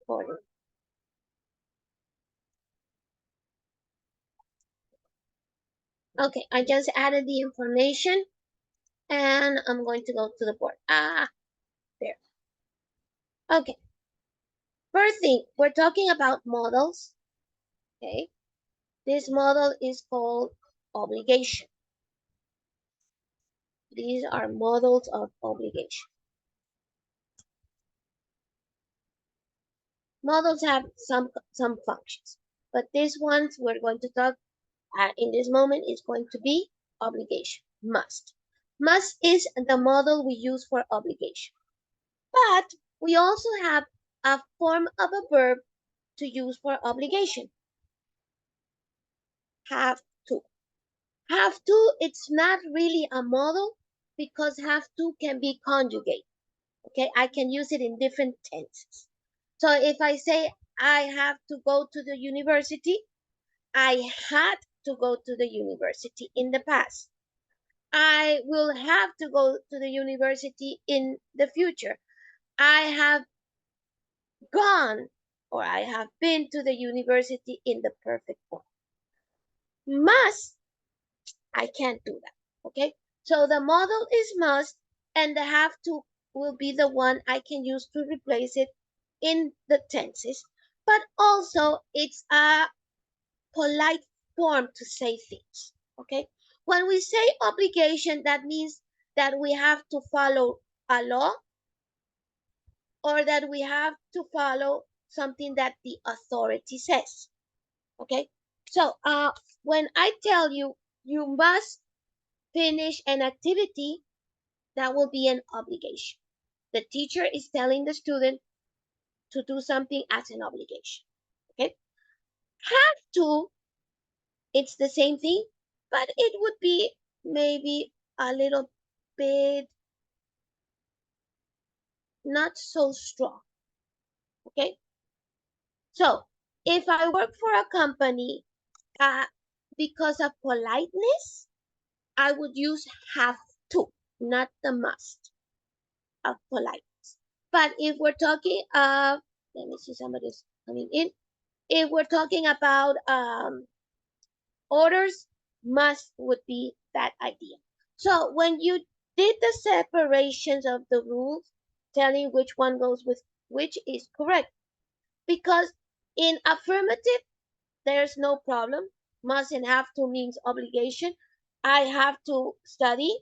order. Okay, I just added the information and I'm going to go to the board. There. Okay. First thing, we're talking about models. Okay. This model is called obligation. These are models of obligation. Models have some functions, but these ones we're going to talk in this moment is going to be obligation, must. Must is the model we use for obligation. But we also have a form of a verb to use for obligation. Have to. Have to, it's not really a model because have to can be conjugate. Okay, I can use it in different tenses. So if I say I have to go to the university, I had to go to the university in the past. I will have to go to the university in the future. I have gone or I have been to the university in the perfect form. Must, I can't do that. Okay, so the model is must and the have to will be the one I can use to replace it in the tenses, but also it's a polite form to say things. Okay, when we say obligation, that means that we have to follow a law or that we have to follow something that the authority says. Okay, so when I tell you you must finish an activity, that will be an obligation. The teacher is telling the student to do something as an obligation. Okay, have to, it's the same thing, but it would be maybe a little bit not so strong. Okay, so if I work for a company, because of politeness, I would use have to, not the must of politeness. But if we're talking let me see, somebody's coming in. If we're talking about orders, must would be that idea. So when you did the separations of the rules, telling which one goes with which is correct. Because in affirmative, there's no problem. Must and have to means obligation. I have to study.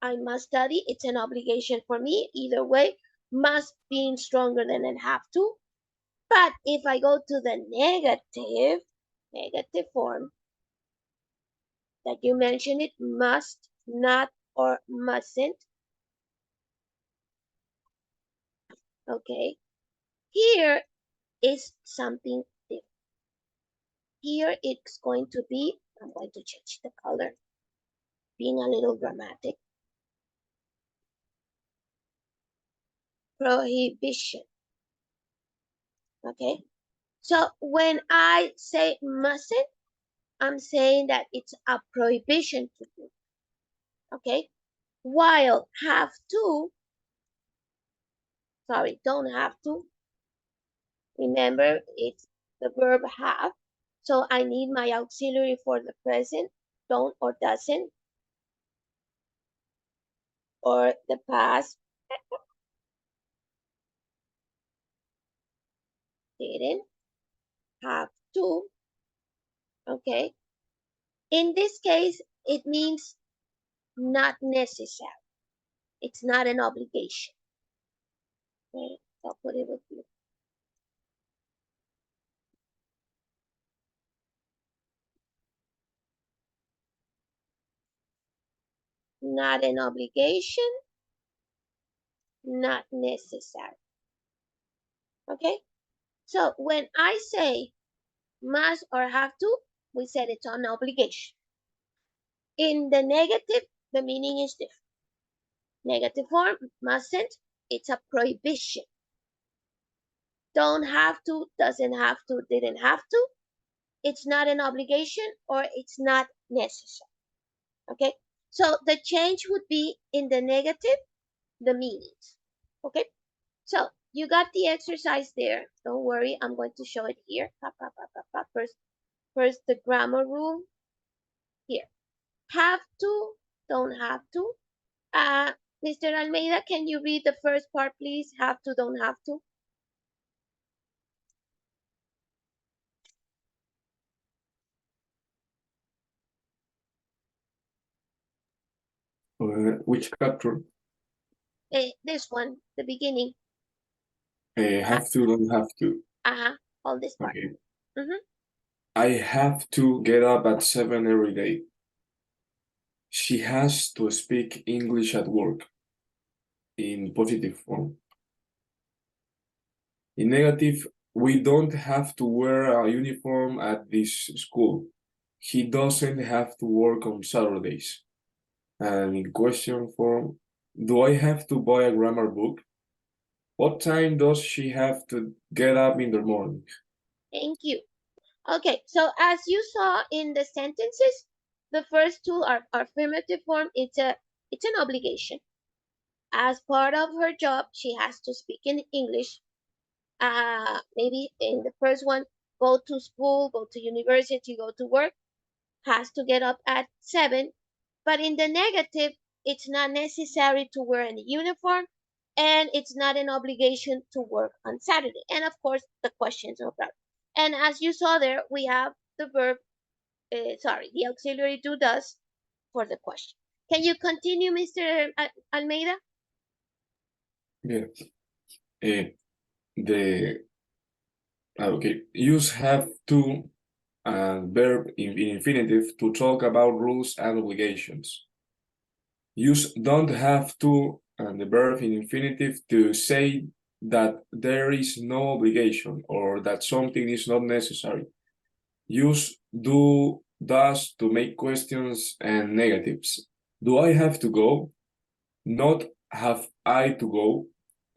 I must study. It's an obligation for me. Either way, must being stronger than an have to. But if I go to the negative form, that you mentioned it, must, not, or mustn't. Okay. Here is something different. Here it's going to be, I'm going to change the color, being a little dramatic. Prohibition. Okay. So when I say mustn't, I'm saying that it's a prohibition to do. Okay. While have to, sorry, don't have to. Remember, it's the verb have. So I need my auxiliary for the present, don't or doesn't, or the past, didn't, have to. Okay. In this case, it means not necessary. It's not an obligation. Okay. I'll put it with you. Not an obligation, not necessary. Okay. So when I say must or have to, we said it's an obligation. In the negative, the meaning is different. Negative form, mustn't, it's a prohibition. Don't have to, doesn't have to, didn't have to. It's not an obligation or it's not necessary. Okay, so the change would be in the negative, the meanings. Okay, so you got the exercise there. Don't worry, I'm going to show it here. First the grammar rule. Here. Have to, don't have to. Mr. Almeida, can you read the first part, please? Have to, don't have to. Which chapter? This one, the beginning. Have to, don't have to. All this part. Okay. I have to get up at 7 every day. She has to speak English at work in positive form. In negative, we don't have to wear a uniform at this school. He doesn't have to work on Saturdays. And in question form, do I have to buy a grammar book? What time does she have to get up in the morning? Thank you. Okay, so as you saw in the sentences, the first two are affirmative form. It's an obligation. As part of her job, she has to speak in English. Maybe in the first one, go to school, go to university, go to work, has to get up at 7. But in the negative, it's not necessary to wear any uniform, and it's not an obligation to work on Saturday. And of course, the questions are about. And as you saw there, we have the verb, the auxiliary do does for the question. Can you continue, Mr. Almeida? Yeah. Okay. Use have to verb in infinitive to talk about rules and obligations. Use don't have to and the verb in infinitive to say that there is no obligation or that something is not necessary. Use do, does to make questions and negatives. Do I have to go? Not have I to go.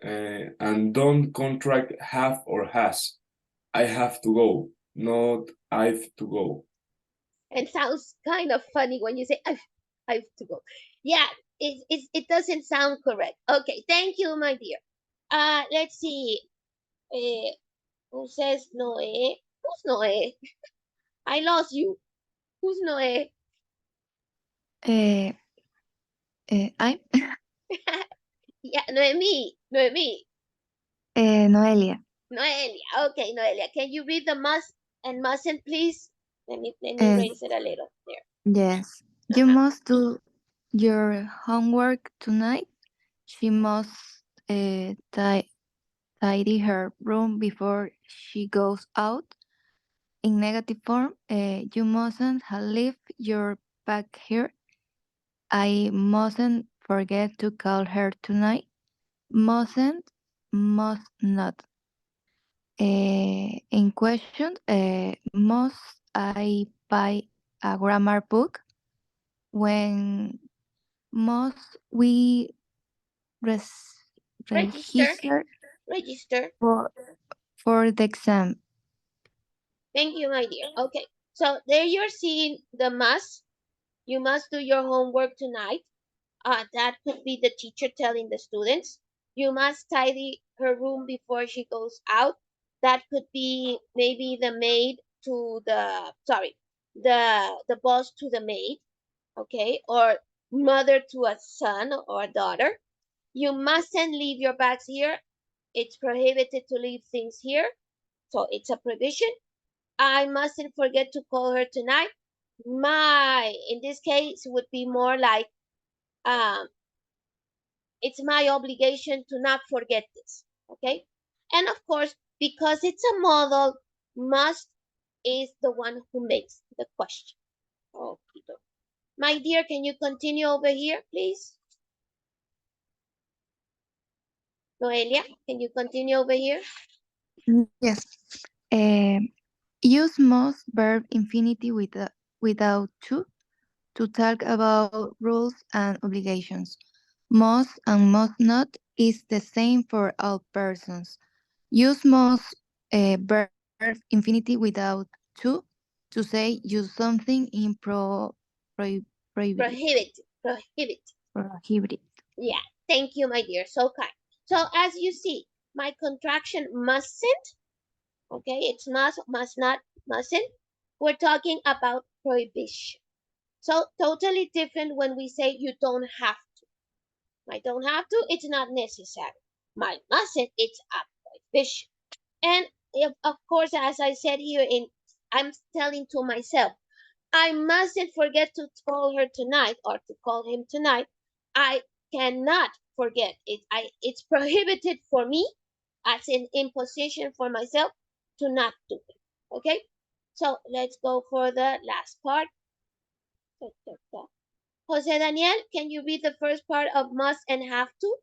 And don't contract have or has. I have to go, not I've to go. It sounds kind of funny when you say I've to go. Yeah, it doesn't sound correct. Okay, thank you, my dear. Let's see. Who says Noé? Who's Noé? I lost you. Who's Noé? I'm Yeah, Noemi. Noelia. Noelia. Okay, Noelia. Can you read the must and mustn't, please? Let me raise it a little there. Yes. You must do your homework tonight. She must tidy her room before she goes out. In negative form, you mustn't leave your bag here. I mustn't forget to call her tonight. Mustn't, must not. In question, must I buy a grammar book? When must we register for the exam? Thank you, my dear. Okay, so there you're seeing the must. You must do your homework tonight. That could be the teacher telling the students. You must tidy her room before she goes out. That could be maybe the maid to the boss to the maid, okay, or mother to a son or a daughter. You mustn't leave your bags here. It's prohibited to leave things here, so it's a provision. I mustn't forget to call her tonight. In this case, would be more like, it's my obligation to not forget this, okay? And of course, because it's a model, must is the one who makes the question. Okay. My dear, can you continue over here, please? Noelia, can you continue over here? Yes. Use must verb infinity without to talk about rules and obligations. Must and must not is the same for all persons. Use must verb infinity without to say use something in Prohibited. prohibited. Yeah, thank you, my dear. So kind. So as you see, my contraction mustn't. Okay, it's must not, mustn't. We're talking about prohibition. So totally different when we say you don't have to. I don't have to, it's not necessary. My mustn't, it's a prohibition. And if, of course, as I said here, I'm telling to myself, I mustn't forget to call her tonight or to call him tonight. I cannot forget it. It's prohibited for me as an imposition for myself to not do it. Okay? So let's go for the last part. Jose Daniel, can you read the first part of must and have to?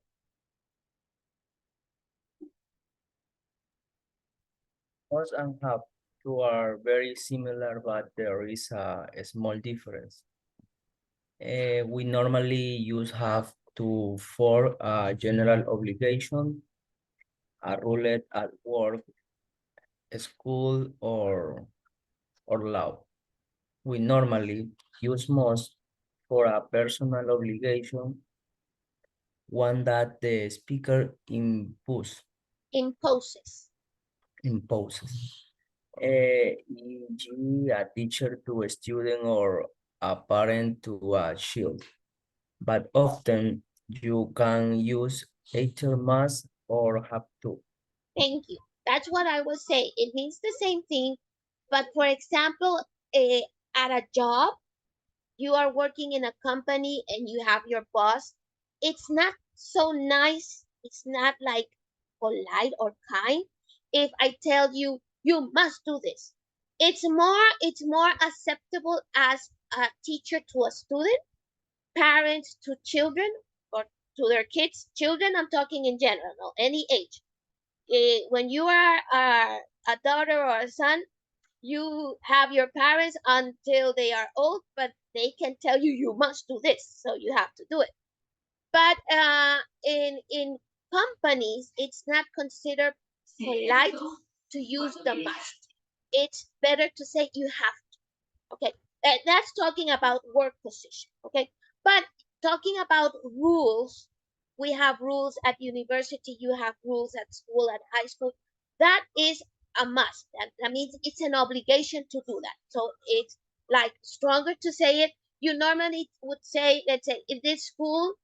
Must and have to are very similar, but there is a small difference. We normally use have to for a general obligation, a rule at work, school, or law. We normally use must for a personal obligation, one that the speaker Imposes. imposes. E.g., a teacher to a student or a parent to a child. But often you can use either must or have to. Thank you. That's what I was saying. It means the same thing, but for example, at a job, you are working in a company and you have your boss. It's not so nice. It's not like polite or kind if I tell you you must do this. It's more acceptable as a teacher to a student, parents to children, or to their kids. Children, I'm talking in general, no, any age. When you are a daughter or a son, you have your parents until they are old, but they can tell you you must do this, so you have to do it. But in companies, it's not considered polite to use the must. It's better to say you have to. Okay, that's talking about work position. Okay, but talking about rules, we have rules at university, you have rules at school, at high school. That is a must. That means it's an obligation to do that. So it's like stronger to say it. You normally would say, let's say, in this school,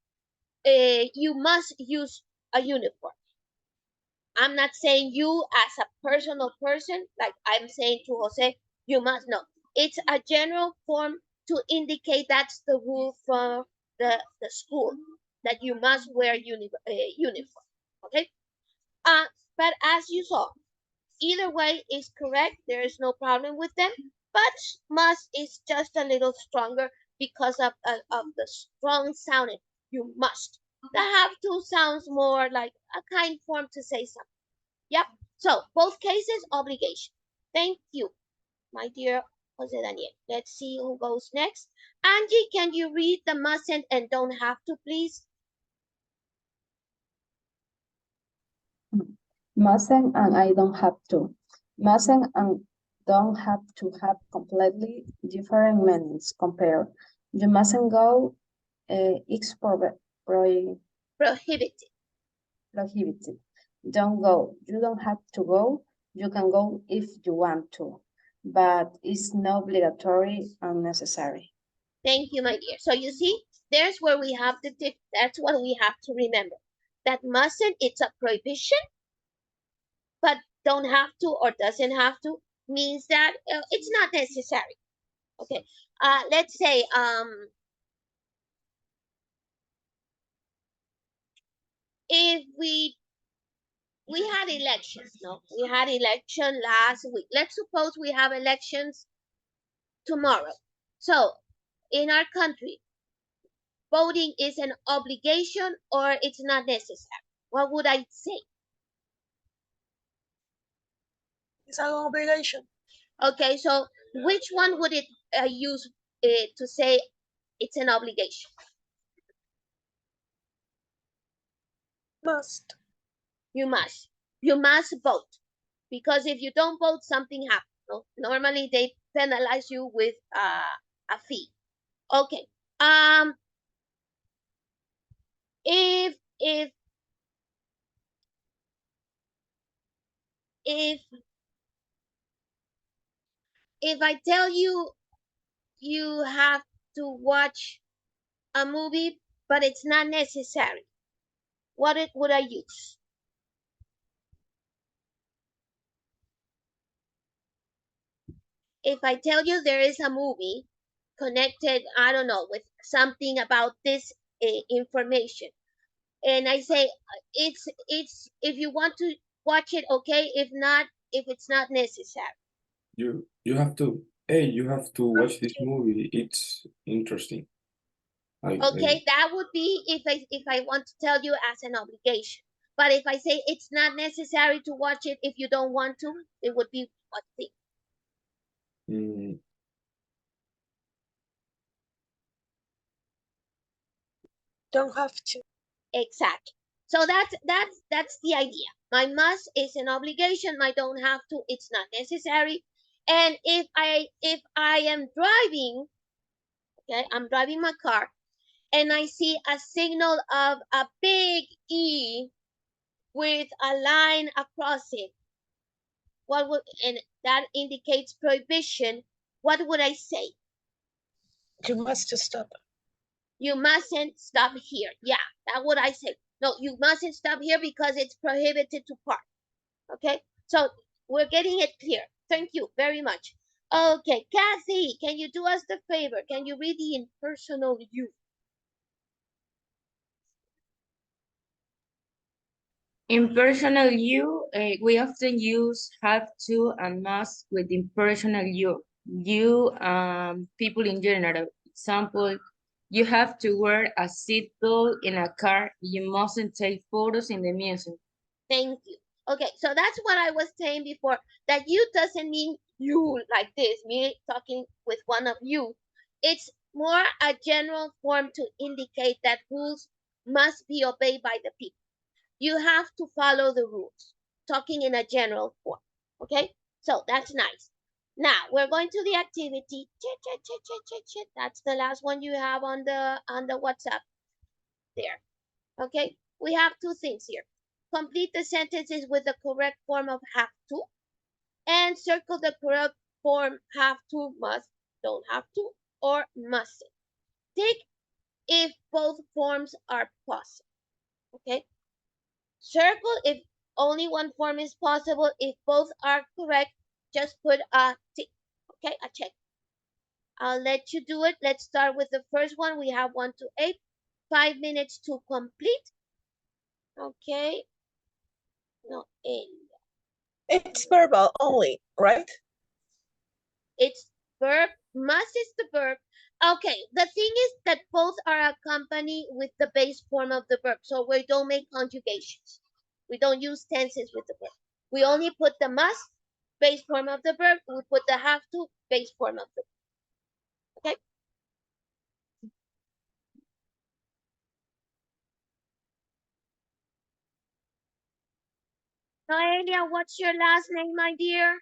you must use a uniform. I'm not saying you as a personal person, like I'm saying to Jose, you must know. It's a general form to indicate that's the rule for the school, that you must wear uniform. Okay? Uh, but as you saw, either way is correct. There is no problem with them. But must is just a little stronger because of the strong sounding. You must. The have to sounds more like a kind form to say something. Yep. So both cases, obligation. Thank you, my dear Jose Daniel. Let's see who goes next. Angie, can you read the mustn't and don't have to, please? Mustn't and I don't have to. Mustn't and don't have to have completely different meanings compared. You mustn't go, it's Prohibited. prohibited. Don't go. You don't have to go. You can go if you want to, but it's not obligatory and necessary. Thank you, my dear. So you see, there's where we have that's what we have to remember. That mustn't, it's a prohibition, but don't have to or doesn't have to means that it's not necessary. Okay. Let's say if we had elections, no, we had election last week. Let's suppose we have elections tomorrow. So in our country, voting is an obligation or it's not necessary. What would I say? It's an obligation. Okay, so which one would it use to say it's an obligation? Must. You must. You must vote. Because if you don't vote, something happens. No? Normally they penalize you with a fee. Okay. If if I tell you you have to watch a movie, but it's not necessary, what would I use? If I tell you there is a movie connected, I don't know, with something about this information, and I say it's if you want to watch it, okay. If not, if it's not necessary. You have to. Hey, you have to watch this movie. It's interesting. Okay, that would be if I want to tell you as an obligation. But if I say it's not necessary to watch it if you don't want to, it would be what thing? mm, Don't have to. Exactly. So that's the idea. My must is an obligation. My don't have to, it's not necessary. And if I am driving, okay, I'm driving my car and I see a signal of a big E with a line across it, what would, and that indicates prohibition, what would I say? You must stop. You mustn't stop here. Yeah, that would I say. No, you mustn't stop here because it's prohibited to park. Okay, so we're getting it clear. Thank you very much. Okay, Kathy, can you do us the favor? Can you read the impersonal you? Impersonal you, we often use have to and must with impersonal you. You, people in general. Example, you have to wear a seatbelt in a car. You mustn't take photos in the museum. Thank you. Okay, so that's what I was saying before. That you doesn't mean you like this, me talking with one of you. It's more a general form to indicate that rules must be obeyed by the people. You have to follow the rules, talking in a general form. Okay, so that's nice. Now we're going to the activity. That's the last one you have on the WhatsApp there. Okay, we have two things here. Complete the sentences with the correct form of have to, and circle the correct form have to, must, don't have to, or mustn't. Tick if both forms are possible. Okay, circle if only one form is possible. If both are correct, just put a tick. Okay, a check. I'll let you do it. Let's start with the first one. We have 1 to 8. 5 minutes to complete. Okay. No, It's verbal only, right? it's verb. Must is the verb. Okay, the thing is that both are accompanied with the base form of the verb. So we don't make conjugations. We don't use tenses with the verb. We only put the must, base form of the verb. We put the have to, base form of the verb. Okay? Noelia, what's your last name, my dear?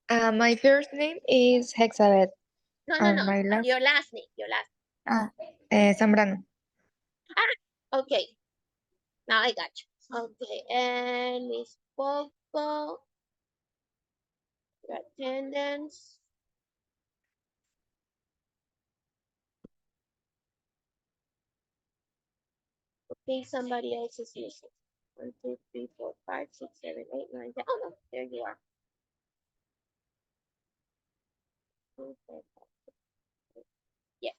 My first name is Hexabeth, No, no, and no. my last Your last name. Your last ah, Zambrano. name. Okay. Now I got you. Okay, and Miss Poco, your attendance. Okay, somebody else is missing. 1, 2, 3, 4, 5, 6, 7, 8, 9, 10. Oh no, there you are. Okay. Yeah.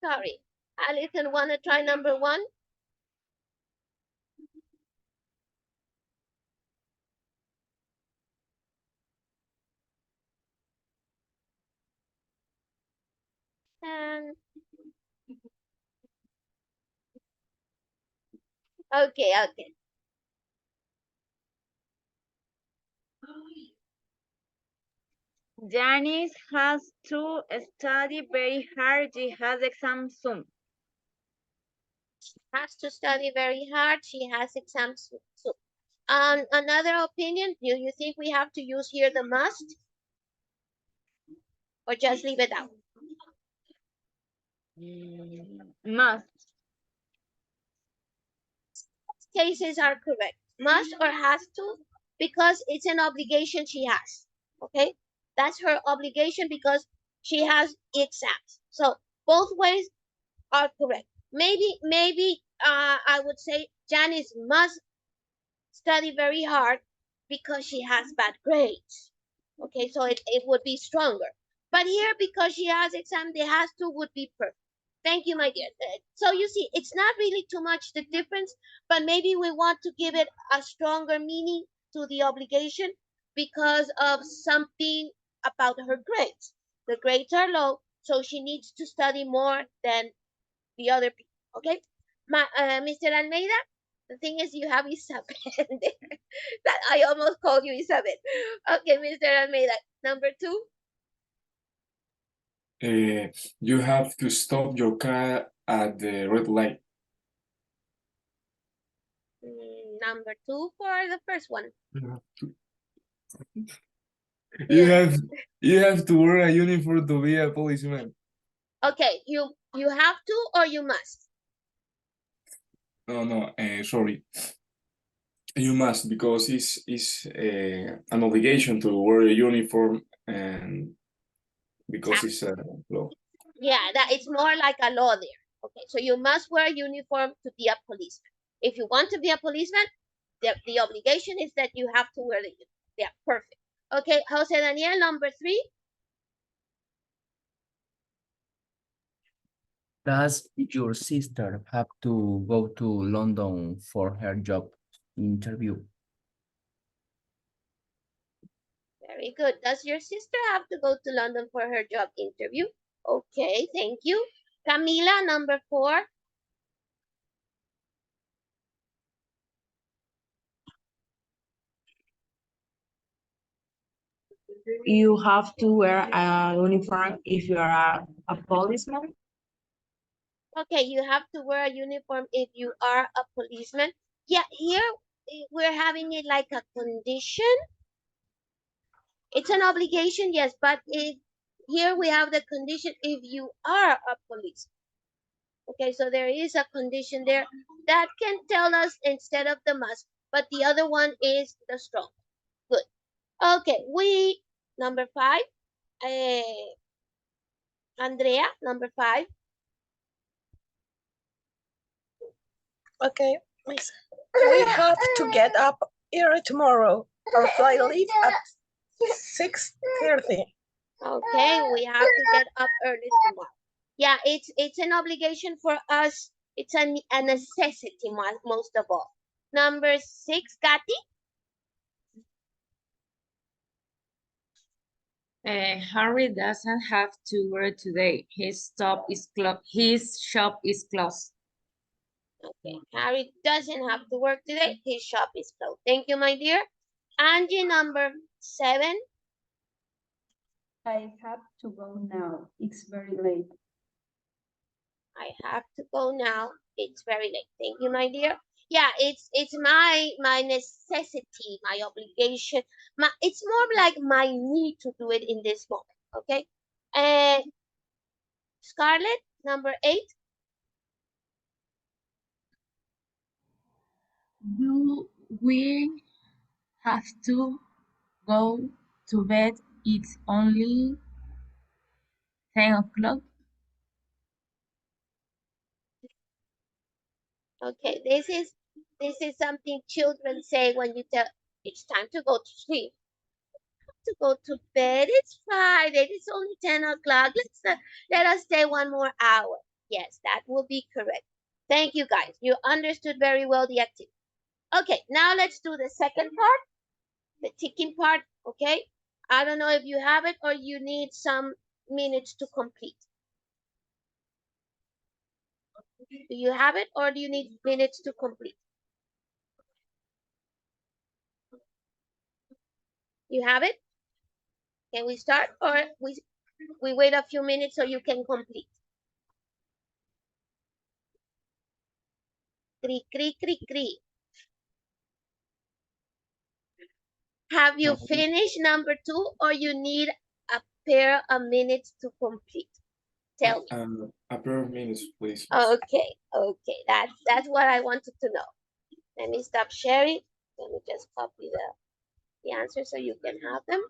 Sorry. Alison, want to try number 1? And okay. Janice has to study very hard. She has exams soon. Has to study very hard. She has exams soon. Another opinion, do you think we have to use here the must? Or just leave it out? Must. Cases are correct. Must or has to, because it's an obligation she has. Okay? That's her obligation because she has exams. So both ways are correct. Maybe I would say Janice must study very hard because she has bad grades. Okay, so it would be stronger. But here, because she has exam, the has to would be perfect. Thank you, my dear. So you see, it's not really too much the difference, but maybe we want to give it a stronger meaning to the obligation because of something about her grades. The grades are low, so she needs to study more than the other people. Okay, Mr. Almeida, the thing is you have Isabel there. That I almost called you Isabel. Okay, Mr. Almeida, number 2. You have to stop your car at the red light. Number 2 for the first one. You have to wear a uniform to be a policeman. Okay, you have to or you must? No, sorry. You must, because it's an obligation to wear a uniform, and because it's a law. Yeah, that it's more like a law there. Okay, so you must wear a uniform to be a policeman. If you want to be a policeman, the obligation is that you have to wear the uniform. Yeah, perfect. Okay, Jose Daniel, number 3. Does your sister have to go to London for her job interview? Very good. Does your sister have to go to London for her job interview? Okay, thank you. Camila, number 4. You have to wear a uniform if you are a policeman. Okay, you have to wear a uniform if you are a policeman. Yeah, here we're having it like a condition. It's an obligation, yes, but here we have the condition if you are a policeman. Okay, so there is a condition there that can tell us instead of the must, but the other one is the strong. Good. Okay, number 5. Andrea, number 5. Okay. We have to get up early tomorrow. Our flight leaves at 6:30. Okay, we have to get up early tomorrow. Yeah, it's an obligation for us. It's a necessity most of all. Number 6, Kathy. Harry doesn't have to work today. His shop is closed. Okay, Harry doesn't have to work today. His shop is closed. Thank you, my dear. Angie, number 7. I have to go now. It's very late. I have to go now. It's very late. Thank you, my dear. Yeah, it's my necessity, my obligation. It's more like my need to do it in this moment. Okay. And Scarlett, number 8. Do we have to go to bed? It's only 10 o'clock. Okay, this is something children say when you tell it's time to go to sleep. To go to bed. It's Friday. It's only 10 o'clock. Let us stay one more hour. Yes, that will be correct. Thank you, guys. You understood very well the activity. Okay, now let's do the second part, the ticking part, okay? I don't know if you have it or you need some minutes to complete. Do you have it or do you need minutes to complete? You have it? Can we start or we wait a few minutes so you can complete? Cree, cree, cree, cree. Have you finished number 2 or you need a pair of minutes to complete? Tell me. A pair of minutes, please. Okay, that's what I wanted to know. Let me stop sharing. Let me just copy the answer so you can have them.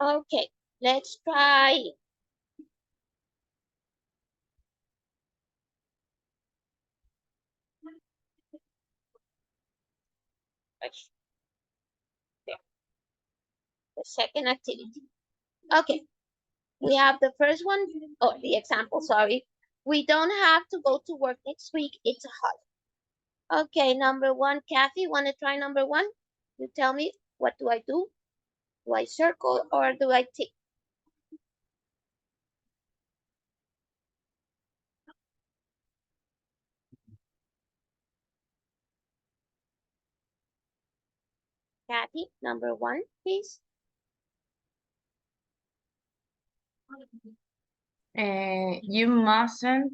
Okay, let's try. There. The second activity. Okay, we have the first one, or the example, sorry. We don't have to go to work next week. It's a holiday. Okay, number one, Kathy, want to try number one? You tell me, what do I do? Do I circle or do I tick? Kathy, number one, please. You mustn't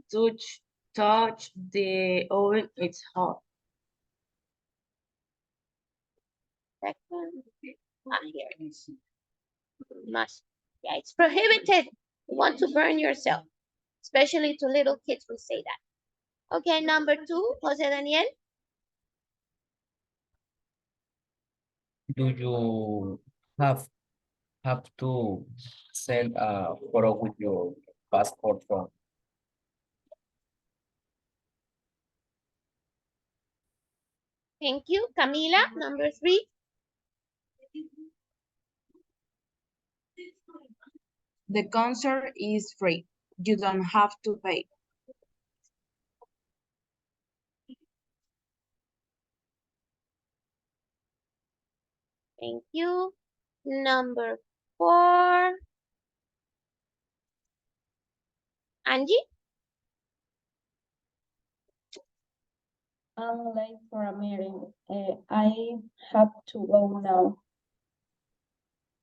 touch the oven, it's hot. Second, here it is. Must. Yeah, it's prohibited. You want to burn yourself. Especially to little kids, we say that. Okay, number two, Jose Daniel. Do you have to send a photo with your passport from? Thank you. Camila, number three. The concert is free. You don't have to pay. Thank you. Number four. Angie? I'm late for a meeting. I have to go now.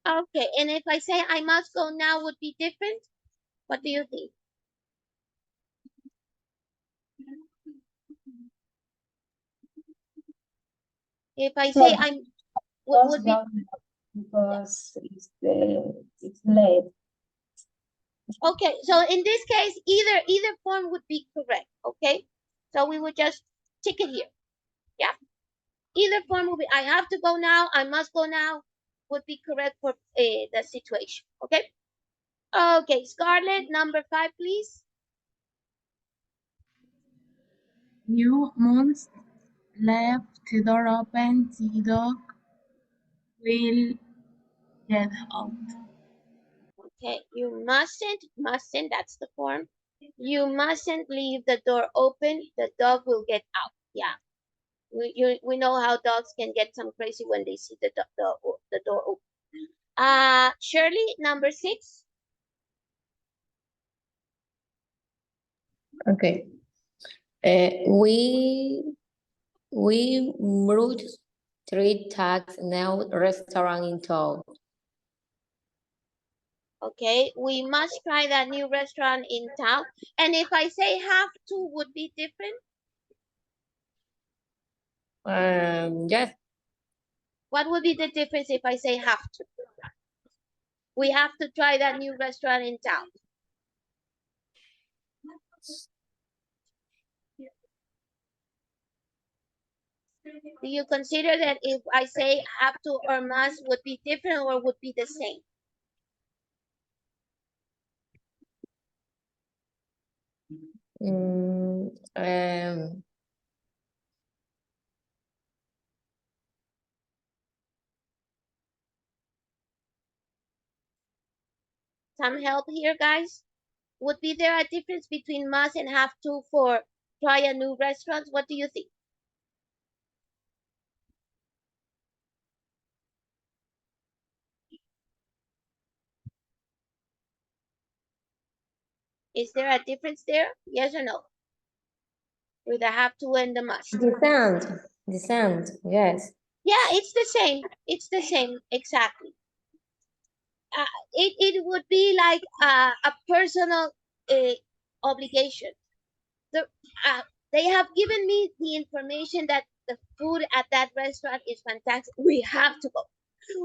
Okay, and if I say I must go now would be different? What do you think? If I say I'm, what would be? Because it's late. Okay, so in this case, either form would be correct, okay? So we would just tick it here, yeah? Either form would be, I have to go now, I must go now, would be correct for the situation, okay? Okay, Scarlett, number five, please. You must leave the door open, the dog will get out. Okay, you mustn't, that's the form. You mustn't leave the door open, the dog will get out, yeah. We know how dogs can get some crazy when they see the door open. Shirley, number six. Okay. We moved 3 tags now restaurant in town. Okay, we must try that new restaurant in town. And if I say have to, would be different? Yes. What would be the difference if I say have to? We have to try that new restaurant in town. Do you consider that if I say have to or must would be different or would be the same? Some help here, guys? Would be there a difference between must and have to for try a new restaurant? What do you think? Is there a difference there? Yes or no? With the have to and the must. The sound, yes. Yeah, it's the same. It's the same, exactly. It would be like a personal obligation. They have given me the information that the food at that restaurant is fantastic. We have to go.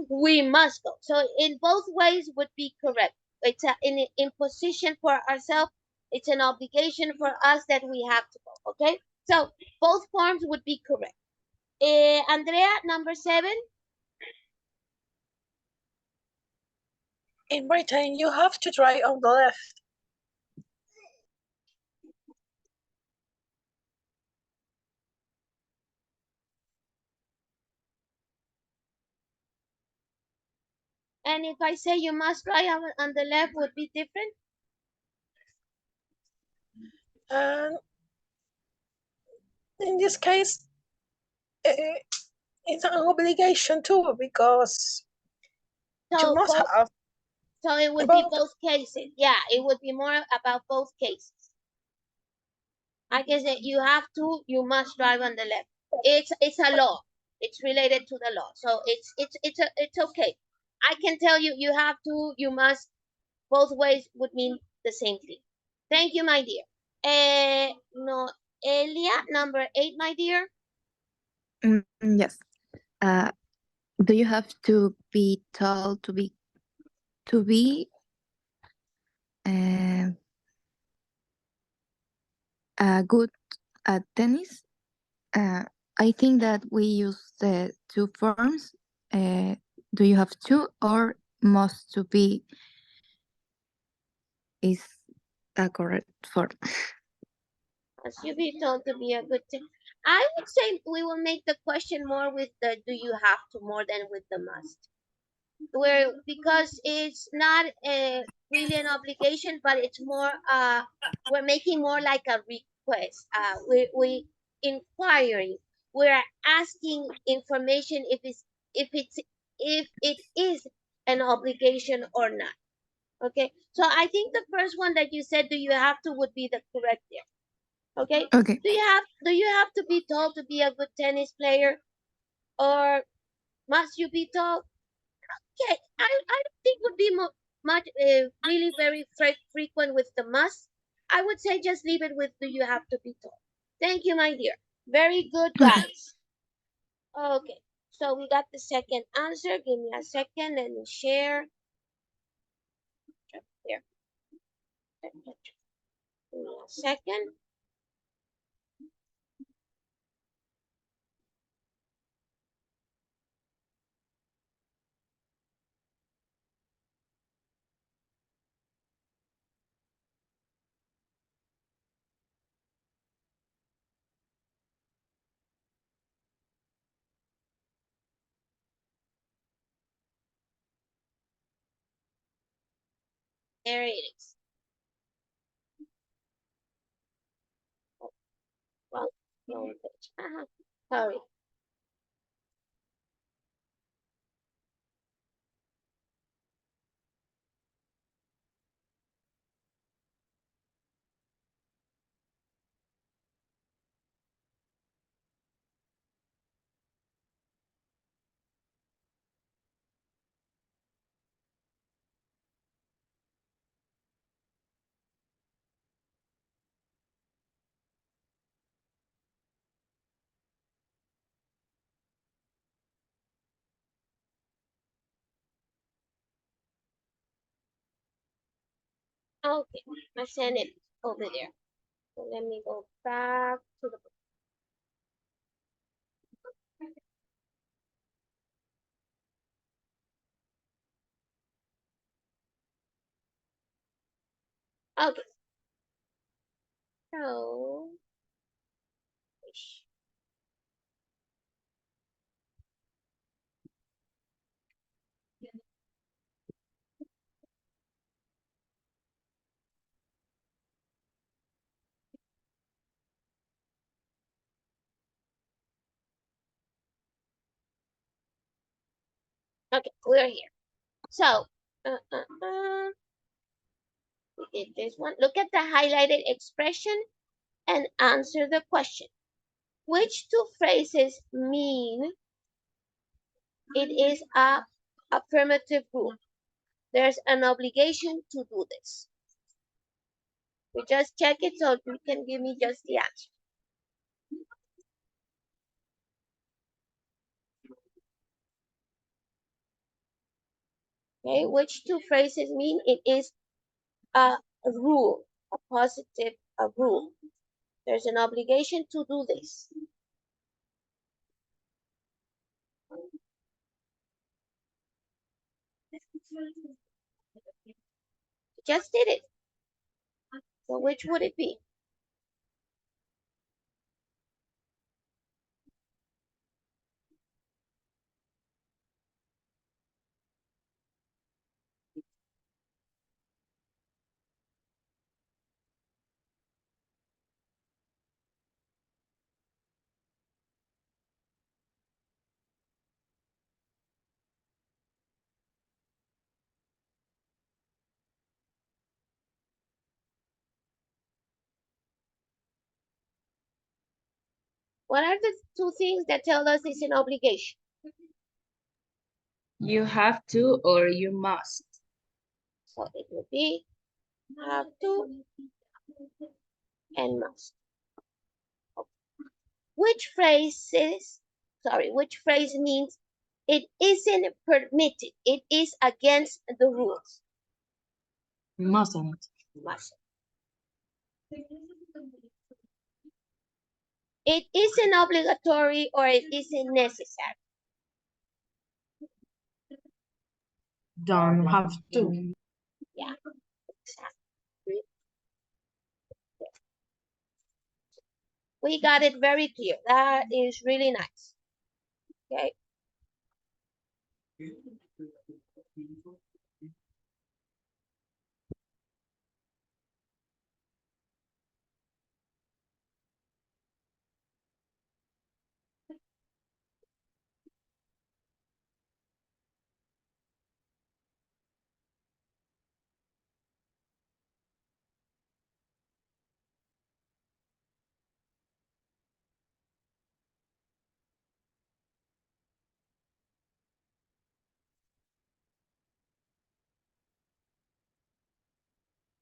We must go. So in both ways would be correct. It's an imposition for ourselves. It's an obligation for us that we have to go. Okay. So both forms would be correct. Andrea, number seven. In Britain, you have to drive on the left. And if I say you must drive on the left, would be different? And in this case, it's an obligation too, because you So must both, have so it would be about both cases. Yeah, it would be more about both cases. I can say you have to, you must drive on the left. It's a law. It's related to the law. So it's okay. I can tell you you have to, you must, both ways would mean the same thing. Thank you, my dear. No, Elia, number 8, my dear. Yes. Do you have to be tall to be uh, good at tennis? I think that we use the two forms. Do you have to or must to be is a correct form? Must you be told to be a good thing? I would say we will make the question more with the do you have to more than with the must. Where because it's not really an obligation, but it's more we're making more like a request. We inquiring. We're asking information if it is an obligation or not. Okay, so I think the first one that you said, do you have to, would be the correct there. Okay. Okay. Do you have to be told to be a good tennis player, or must you be told? Okay, I don't think would be much really very frequent with the must. I would say just leave it with do you have to be told. Thank you, my dear. Very good, Okay. guys. Okay, so we got the second answer. Give me a second. Let me share. There. Give me a second. There it is. Well, no page. Sorry. Okay, I sent it over there. So let me go back to the book. Okay. So okay, we're here. So we did this one. Look at the highlighted expression and answer the question. Which two phrases mean it is a affirmative rule? There's an obligation to do this. We just check it so you can give me just the answer. Okay, which two phrases mean it is a rule, a positive rule? There's an obligation to do this. Just did it. So which would it be? What are the two things that tell us it's an obligation? You have to or you must. So it would be have to and must. Which phrase means it isn't permitted, it is against the rules? Mustn't. Must. It isn't obligatory or it isn't necessary. Don't have to. Yeah, exactly. We got it very clear. That is really nice. Okay.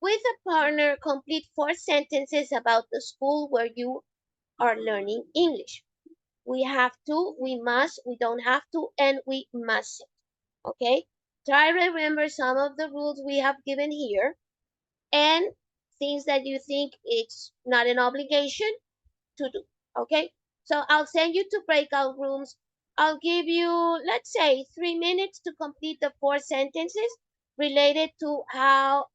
With a partner, complete 4 sentences about the school where you are learning English. We have to, we must, we don't have to, and we mustn't. Okay? Try to remember some of the rules we have given here and things that you think it's not an obligation to do. Okay? So I'll send you to breakout rooms. I'll give you, let's say, 3 minutes to complete the 4 sentences related to how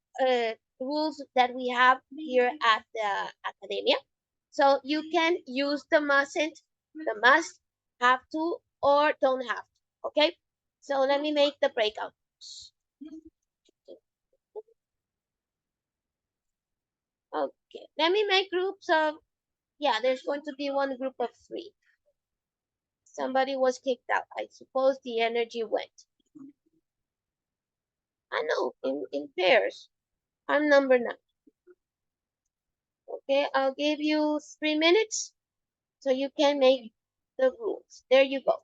rules that we have here at the academia. So you can use the mustn't, the must, have to, or don't have to. Okay? So let me make the breakout. Okay, let me make groups of, yeah, there's going to be one group of 3. Somebody was kicked out. I suppose the energy went. I know, in pairs. I'm number 9. Okay, I'll give you 3 minutes so you can make the rules. There you go.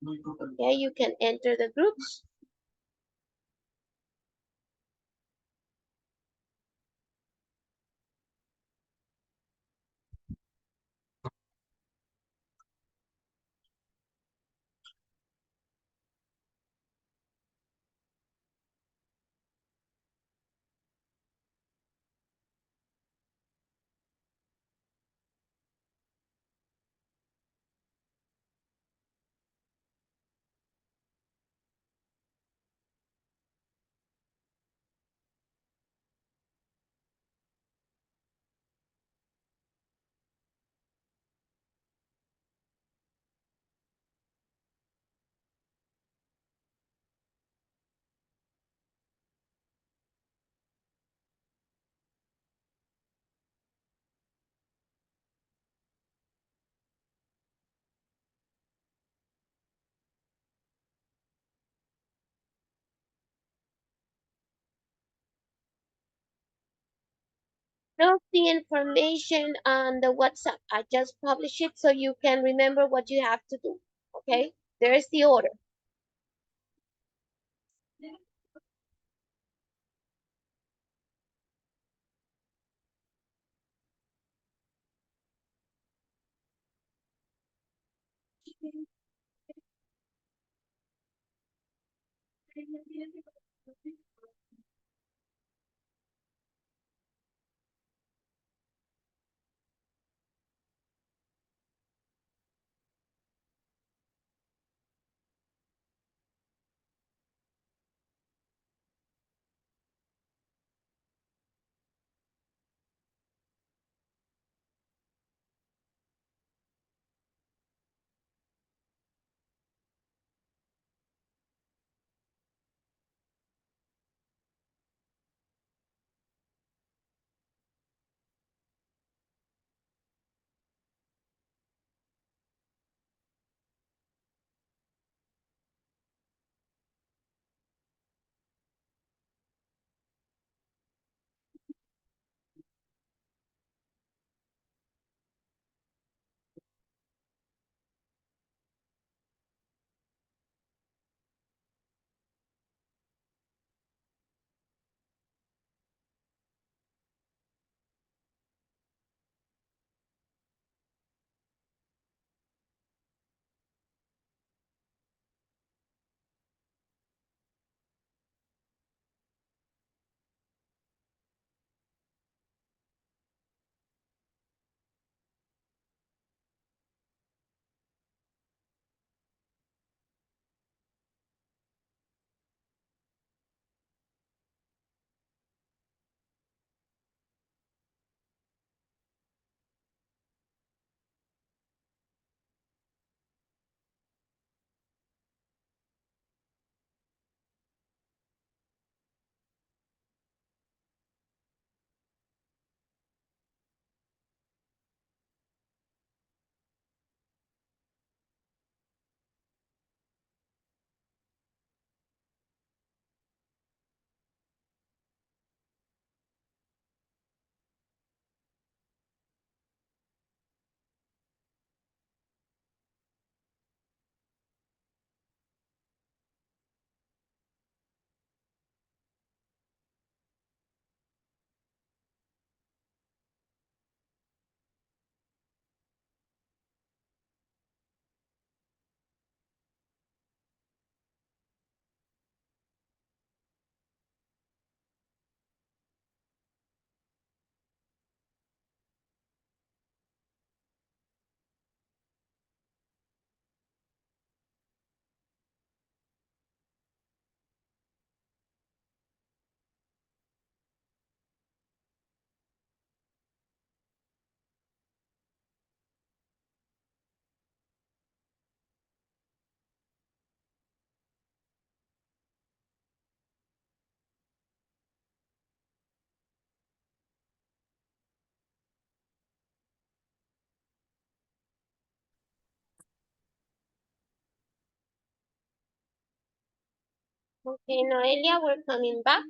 Okay, you can enter the groups. Note the information on the WhatsApp. I just published it so you can remember what you have to do. Okay, there's the order. Okay, Noelia, we're coming back.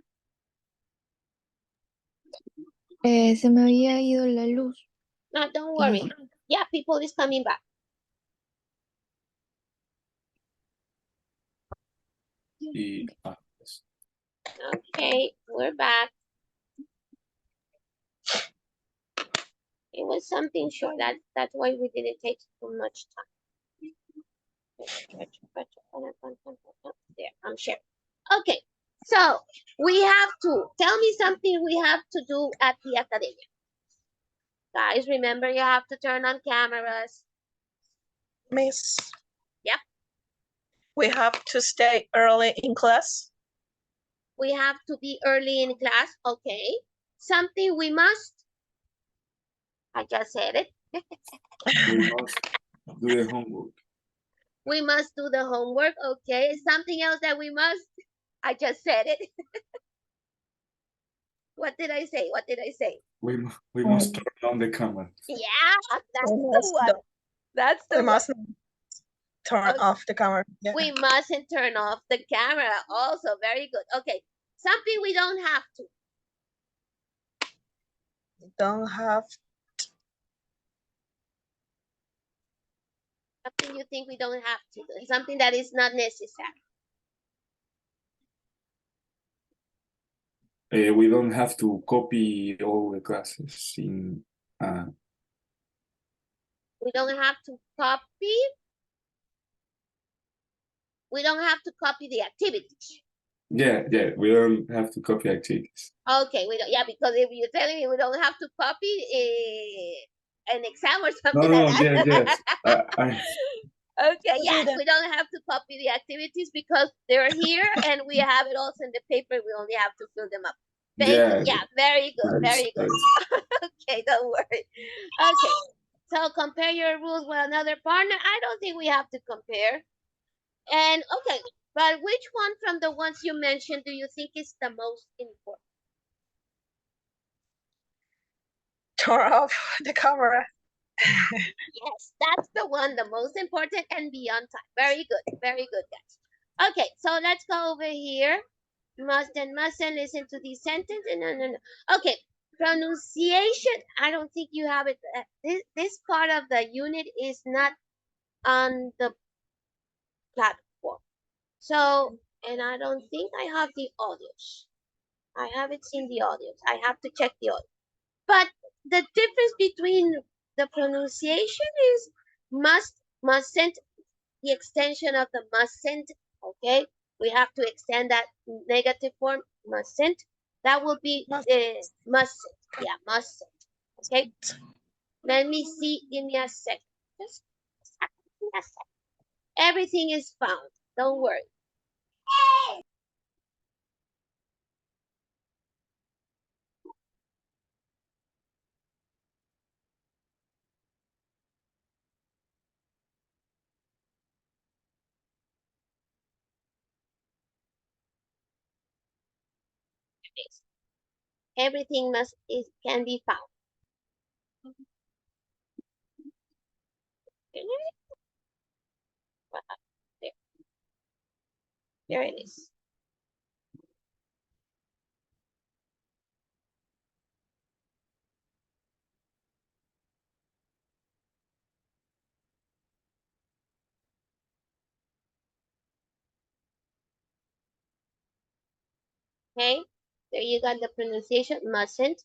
Se me había ido la luz. No, don't worry. Yeah, people is coming back. Yes. Okay, we're back. It was something short. That's why we didn't take too much time. There, I'm sharing. Okay, so we have to tell me something we have to do at the academia. Guys, remember you have to turn on cameras. Miss. Yep. We have to stay early in class. We have to be early in class. Okay. Something we must. I just said it. We must do the homework. We must do the homework. Okay. Something else that we must. I just said it. What did I say? What did I say? We must turn on the camera. Yeah, that's the one. That's the We one. must turn off the camera. Yeah. We mustn't turn off the camera. Also, very good. Okay. Something we don't have to. Don't have. Something you think we don't have to do. Something that is not necessary. We don't have to copy all the classes in. We don't have to copy. We don't have to copy the activities. Yeah, we don't have to copy activities. Okay, we don't. Yeah, because if you're telling me we don't have to copy an exam or something No, like that. yes. Okay, yes, we don't have to copy the activities because they're here and we have it also in the paper. We only have to fill them up. Thank you. Yeah, very good, very good. Okay, don't worry. Okay, so compare your rules with another partner. I don't think we have to compare. And okay, but which one from the ones you mentioned do you think is the most important? Turn off the camera. Yes, that's the one, the most important, and be on time. Very good, guys. Okay, so let's go over here. Must and mustn't listen to the sentence. No. Okay, pronunciation. I don't think you have it. This part of the unit is not on the platform. So, and I don't think I have the audios. I haven't seen the audios. I have to check the audio. But the difference between the pronunciation is mustn't, the extension of the mustn't, okay? We have to extend that negative form, mustn't. That will be mustn't. Yeah, mustn't. Okay? Let me see. Give me a sec. Just a sec. Everything is found. Don't worry. Everything can be found. There it is. Okay, there you got the pronunciation, mustn't.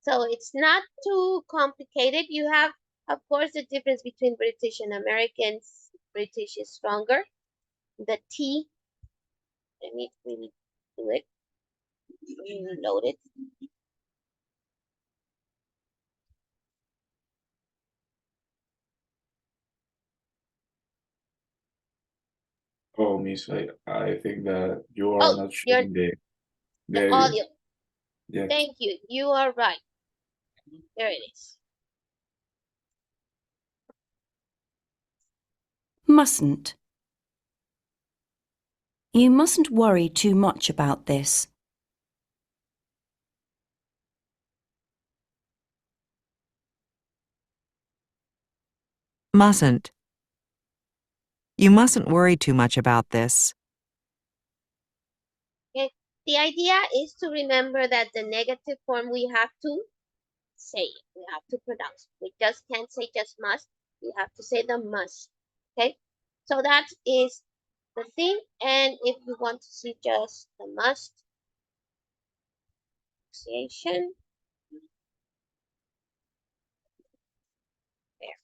So it's not too complicated. You have, of course, the difference between British and Americans. British is stronger. The T, let me really do it. Reload it. Oh, Miss, I think that you are not showing the audio. Yeah. Thank you. You are right. There it is. Mustn't. You mustn't worry too much about this. Mustn't. You mustn't worry too much about this. The idea is to remember that the negative form we have to say it. We have to pronounce it. We just can't say just must. We have to say the must. Okay? So that is the thing. And if you want to see just the must pronunciation, there.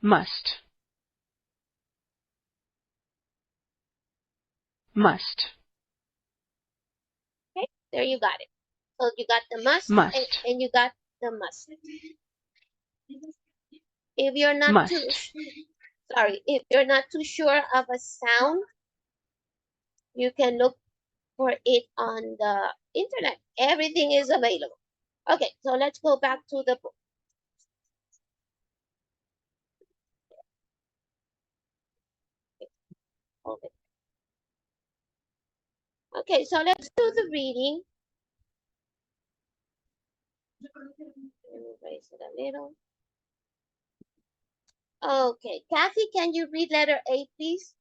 Must. Must. Okay, there you got it. So you got the must, Must. and you got the must. If you're not Must. if you're not too sure of a sound, you can look for it on the internet. Everything is available. Okay, so let's go back to the book. Okay, so let's do the reading. Let me raise it a little. Okay, Kathy, can you read letter A, please?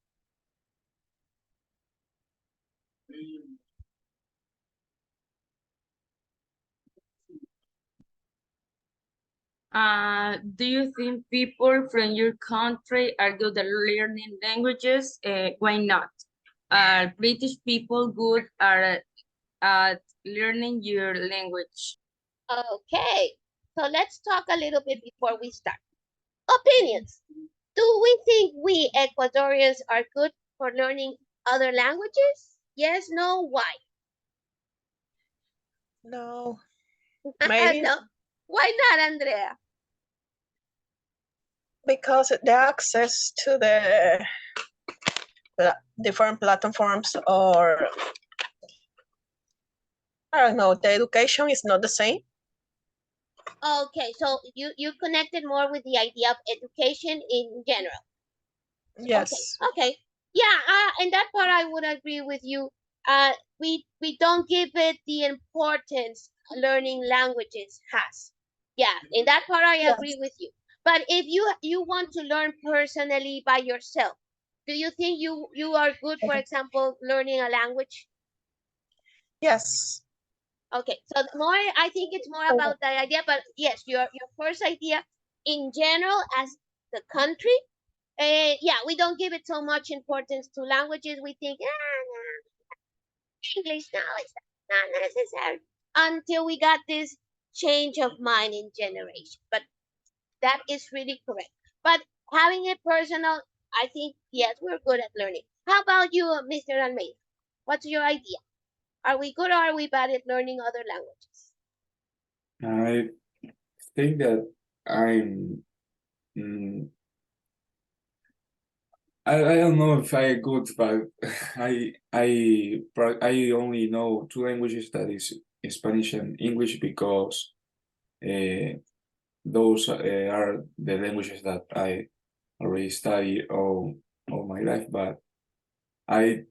Do you think people from your country are good at learning languages? Why not? Are British people good at learning your language? Okay, so let's talk a little bit before we start. Opinions. Do we think we Ecuadorians are good for learning other languages? Yes, no, why? No, maybe No. Why not, Andrea? because the access to the different platforms, or I don't know, the education is not the same. Okay, so you connected more with the idea of education in general. Yes. Okay. Yeah, and that part I would agree with you. We don't give it the importance learning languages has. Yeah, in that part I agree with you. But if you want to learn personally by yourself, do you think you are good, for example, learning a language? Yes. Okay, so more, I think it's more about the idea, but yes, your first idea in general as the country, yeah, we don't give it so much importance to languages. We think, no, English, no, it's not necessary. Until we got this change of mind in generation. But that is really correct. But having it personal, I think, yes, we're good at learning. How about you, Mr. Almeida? What's your idea? Are we good or are we bad at learning other languages? I think that I'm mm, I don't know if I good, but I only know two languages, that is Spanish and English, because those are the languages that I already study all my life. But I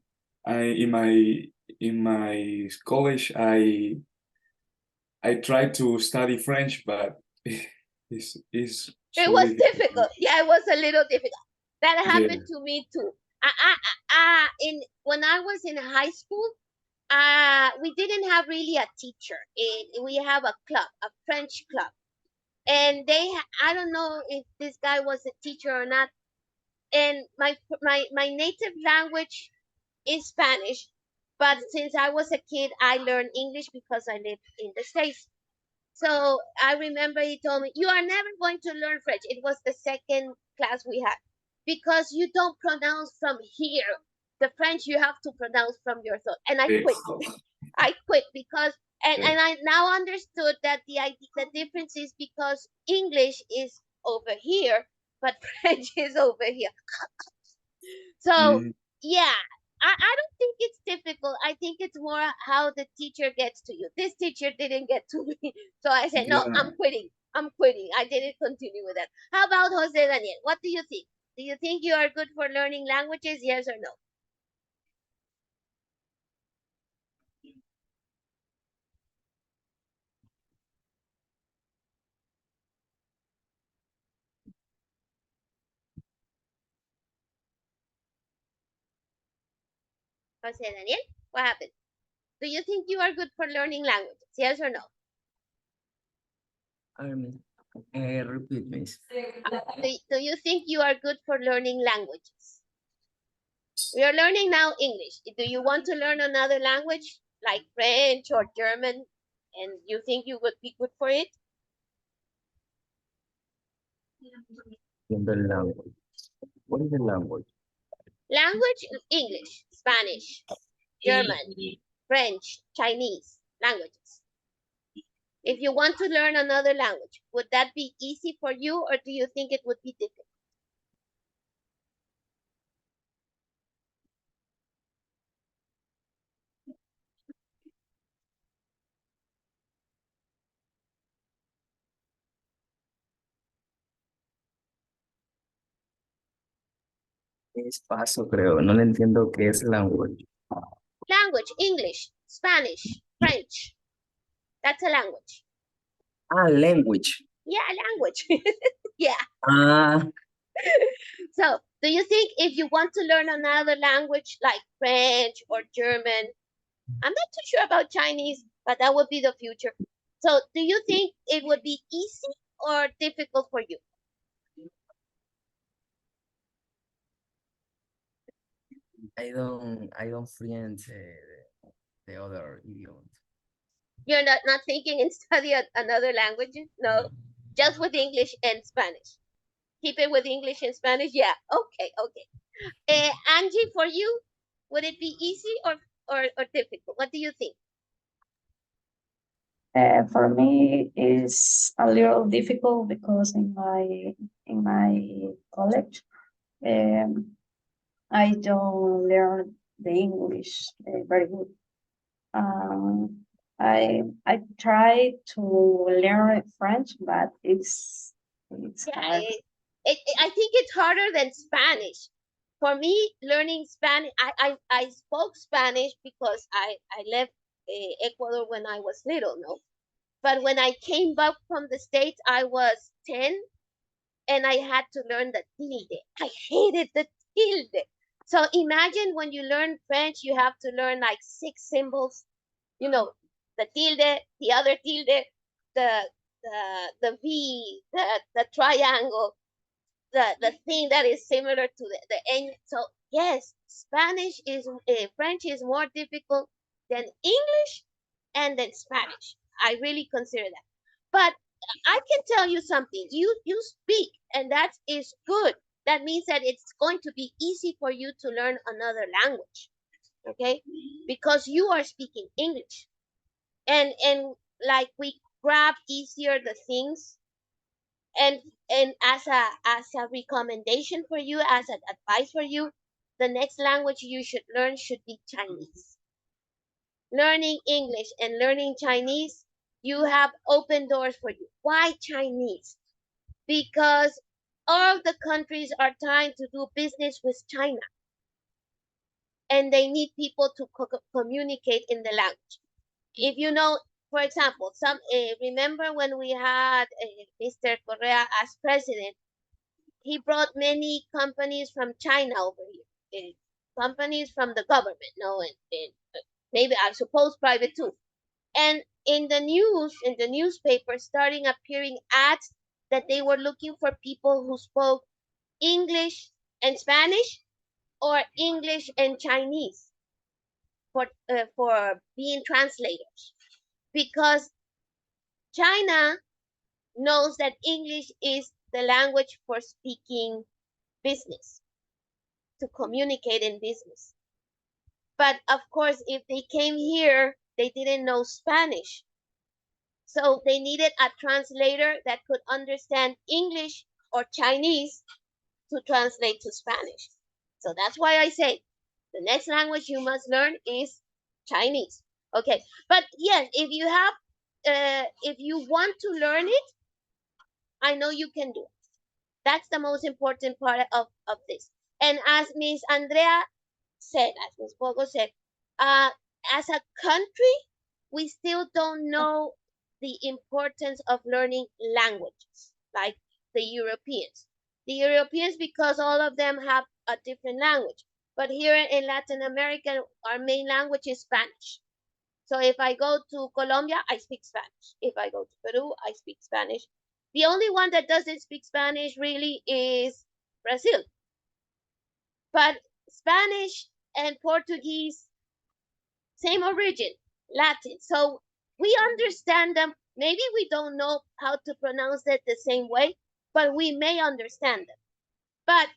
in my college I tried to study French, but it's It so was difficult. difficult. Yeah, it was a little difficult. That Yeah. happened to me too. When I was in high school, we didn't have really a teacher. We have a club, a French club, and I don't know if this guy was a teacher or not. And my native language is Spanish, but since I was a kid, I learned English because I lived in the States. So I remember he told me, "You are never going to learn French." It was the second class we had, because you don't pronounce from here. The French you have to pronounce from your throat. And I quit. I quit because and I now understood that the difference is because English is over here, but French is over here. So yeah, I don't think it's difficult. I think it's more how the teacher gets to you. This teacher didn't get to me. So I said, no, I'm quitting. I'm quitting. I didn't continue with that. How about Jose Daniel? What do you think? Do you think you are good for learning languages? Yes or no? Jose Daniel, what happened? Do you think you are good for learning languages? Yes or no? Repeat, miss. Do you think you are good for learning languages? We are learning now English. Do you want to learn another language like French or German? And you think you would be good for it? In the language. What is the language? Language, English, Spanish, German, French, Chinese languages. If you want to learn another language, would that be easy for you or do you think it would be difficult? Es paso, creo. No le entiendo qué es language. Language, English, Spanish, French. That's a language. Language. Yeah, language. Yeah. Ah, So, do you think if you want to learn another language like French or German, I'm not too sure about Chinese, but that would be the future. So, do you think it would be easy or difficult for you? I don't fluent the other idioms. You're not thinking and study another language? No, just with English and Spanish. Keep it with English and Spanish? Yeah, okay, okay. Angie, for you, would it be easy or difficult? What do you think? For me, it's a little difficult because in my college, I don't learn the English very good. I try to learn French, but it's Yeah, hard. I think it's harder than Spanish. For me, learning Spanish, I spoke Spanish because I left Ecuador when I was little, no? But when I came back from the States, I was 10 and I had to learn the tilde. I hated the tilde. So imagine when you learn French, you have to learn like 6 symbols, you know, the tilde, the other tilde, the the V, the triangle, the thing that is similar to the N. So yes, French is more difficult than English and then Spanish. I really consider that. But I can tell you something. You speak, and that is good. That means that it's going to be easy for you to learn another language. Okay? Because you are speaking English. And like we grab easier the things and as a recommendation for you, as an advice for you, the next language you should learn should be Chinese. Learning English and learning Chinese, you have open doors for you. Why Chinese? Because all the countries are trying to do business with China and they need people to communicate in the language. If you know, for example, remember when we had Mr. Correa as president, he brought many companies from China over here, companies from the government, no, and maybe I suppose private too. And in the news, in the newspaper, starting appearing ads that they were looking for people who spoke English and Spanish or English and Chinese for being translators, because China knows that English is the language for speaking business, to communicate in business. But of course, if they came here, they didn't know Spanish. So they needed a translator that could understand English or Chinese to translate to Spanish. So that's why I say the next language you must learn is Chinese. Okay, but yes, if you want to learn it, I know you can do it. That's the most important part of this. And as Miss Andrea said, as Ms. Bogo said, uh, as a country, we still don't know the importance of learning languages like the Europeans. The Europeans, because all of them have a different language. But here in Latin America, our main language is Spanish. So if I go to Colombia, I speak Spanish. If I go to Peru, I speak Spanish. The only one that doesn't speak Spanish really is Brazil. But Spanish and Portuguese, same origin, Latin. So we understand them. Maybe we don't know how to pronounce it the same way, but we may understand them. But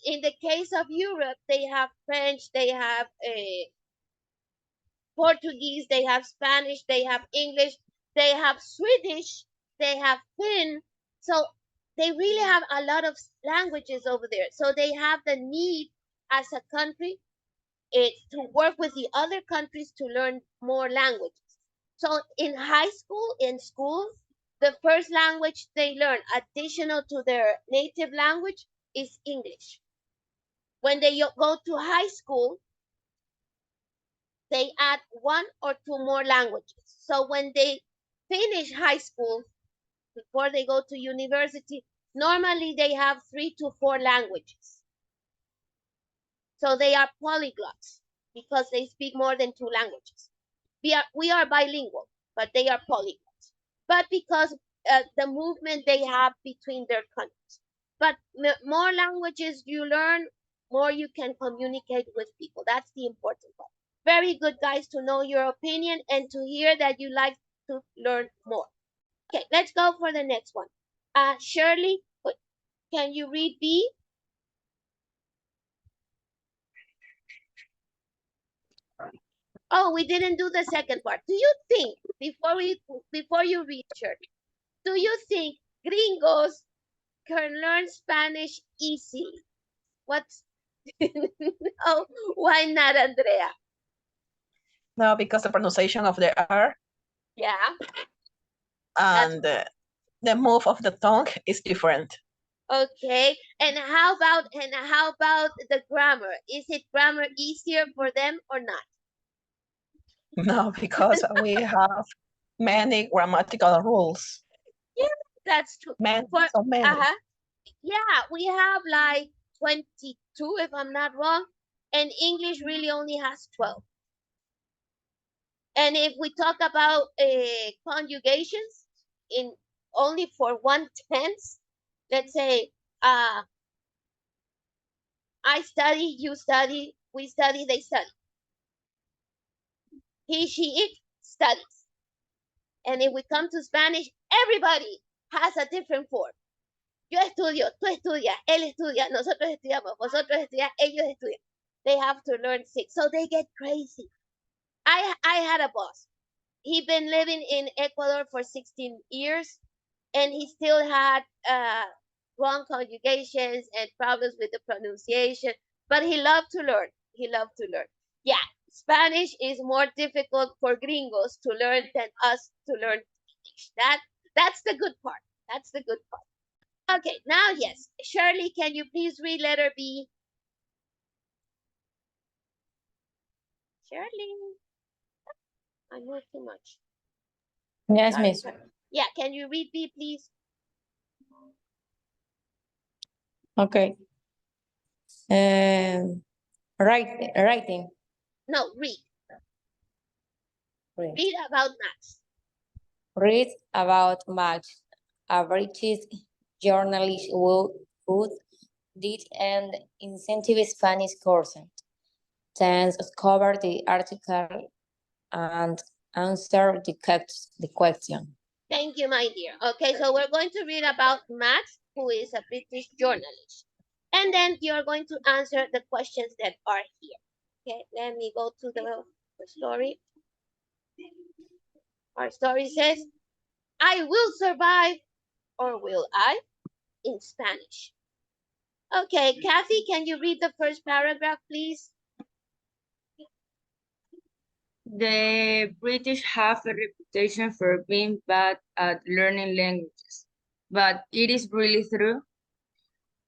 in the case of Europe, they have French, they have Portuguese, they have Spanish, they have English, they have Swedish, they have Finn. So they really have a lot of languages over there. So they have the need as a country to work with the other countries to learn more languages. So in high school, in school, the first language they learn additional to their native language is English. When they go to high school, they add 1 or 2 more languages. So when they finish high school, before they go to university, normally they have 3 to 4 languages. So they are polyglots because they speak more than 2 languages. We are bilingual, but they are polyglots. But because the movement they have between their countries. But more languages you learn, more you can communicate with people. That's the important part. Very good, guys, to know your opinion and to hear that you like to learn more. Okay, let's go for the next one. Shirley, can you read B? Oh, we didn't do the second part. Do you think, before you read, Shirley, do you think gringos can learn Spanish easily? What's oh, why not, Andrea? No, because the pronunciation of the R Yeah. and the move of the tongue is different. Okay. And how about the grammar? Is it grammar easier for them or not? No, because we have many grammatical rules. Yeah, that's true. So many. Yeah, we have like 22, if I'm not wrong, and English really only has 12. And if we talk about conjugations in only for 1 tense, let's say I study, you study, we study, they study. He, she, it studies. And if we come to Spanish, everybody has a different form. Yo estudio, tú estudias, él estudia, nosotros estudiamos, vosotros estudias, ellos estudian. They have to learn 6. So they get crazy. I had a boss. He'd been living in Ecuador for 16 years, and he still had wrong conjugations and problems with the pronunciation, but he loved to learn. He loved to learn. Yeah, Spanish is more difficult for gringos to learn than us to learn English. That's the good part. That's the good part. Okay, now yes. Shirley, can you please read letter B? Shirley. I moved too much. Yes, Sorry. miss. Yeah, can you read B, please? Okay. Writing. No, read. Read. Read about maths. Read about Max, a British journalist who did an intensive Spanish course. Then discovered the article and answered the question. Thank you, my dear. Okay, so we're going to read about Max, who is a British journalist. And then you're going to answer the questions that are here. Okay, let me go to the story. Our story says, I will survive, or will I, in Spanish. Okay, Kathy, can you read the first paragraph, please? The British have a reputation for being bad at learning languages, but it is really true.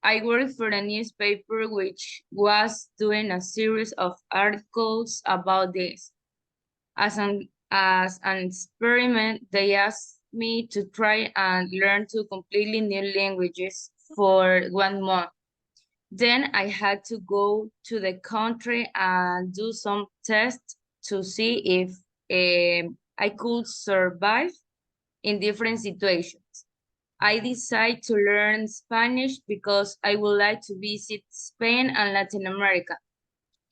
I worked for a newspaper which was doing a series of articles about this. As an experiment, they asked me to try and learn 2 completely new languages for 1 month. Then I had to go to the country and do some tests to see if I could survive in different situations. I decided to learn Spanish because I would like to visit Spain and Latin America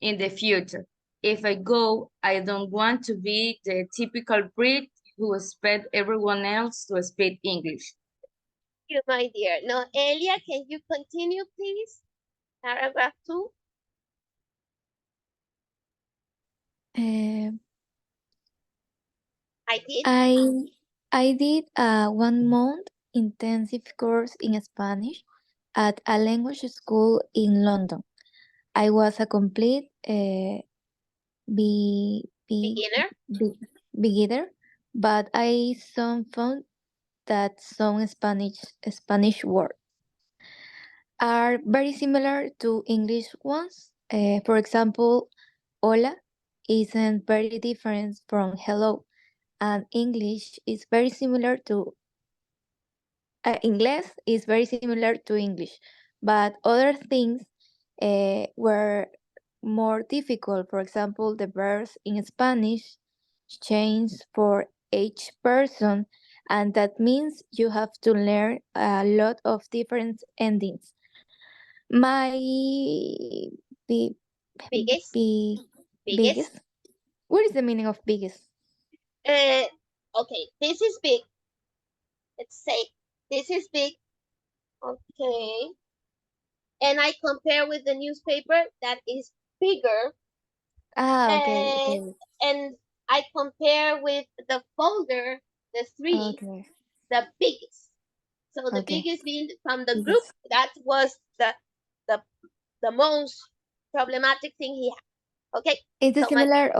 in the future. If I go, I don't want to be the typical Brit who expect everyone else to speak English. You, my dear. Now, Elia, can you continue, please? Paragraph 2. Uh, I did. I did a 1 month intensive course in Spanish at a language school in London. I was a complete Beginner. beginner, but I soon found that some Spanish words are very similar to English ones. For example, hola isn't very different from hello, and English is very similar to Inglés is very similar to English, but other things were more difficult. For example, the verbs in Spanish change for each person, and that means you have to learn a lot of different endings. My bi- Biggest. bi- Biggest. biggest. What is the meaning of biggest? Okay, this is big. Let's say this is big. Okay. And I compare with the newspaper that is bigger. Okay, And, okay, and I compare with the folder, the 3, okay, the biggest. So the okay. biggest being from the group, Biggest. that was the the most problematic thing he had. Okay. Is it So my similar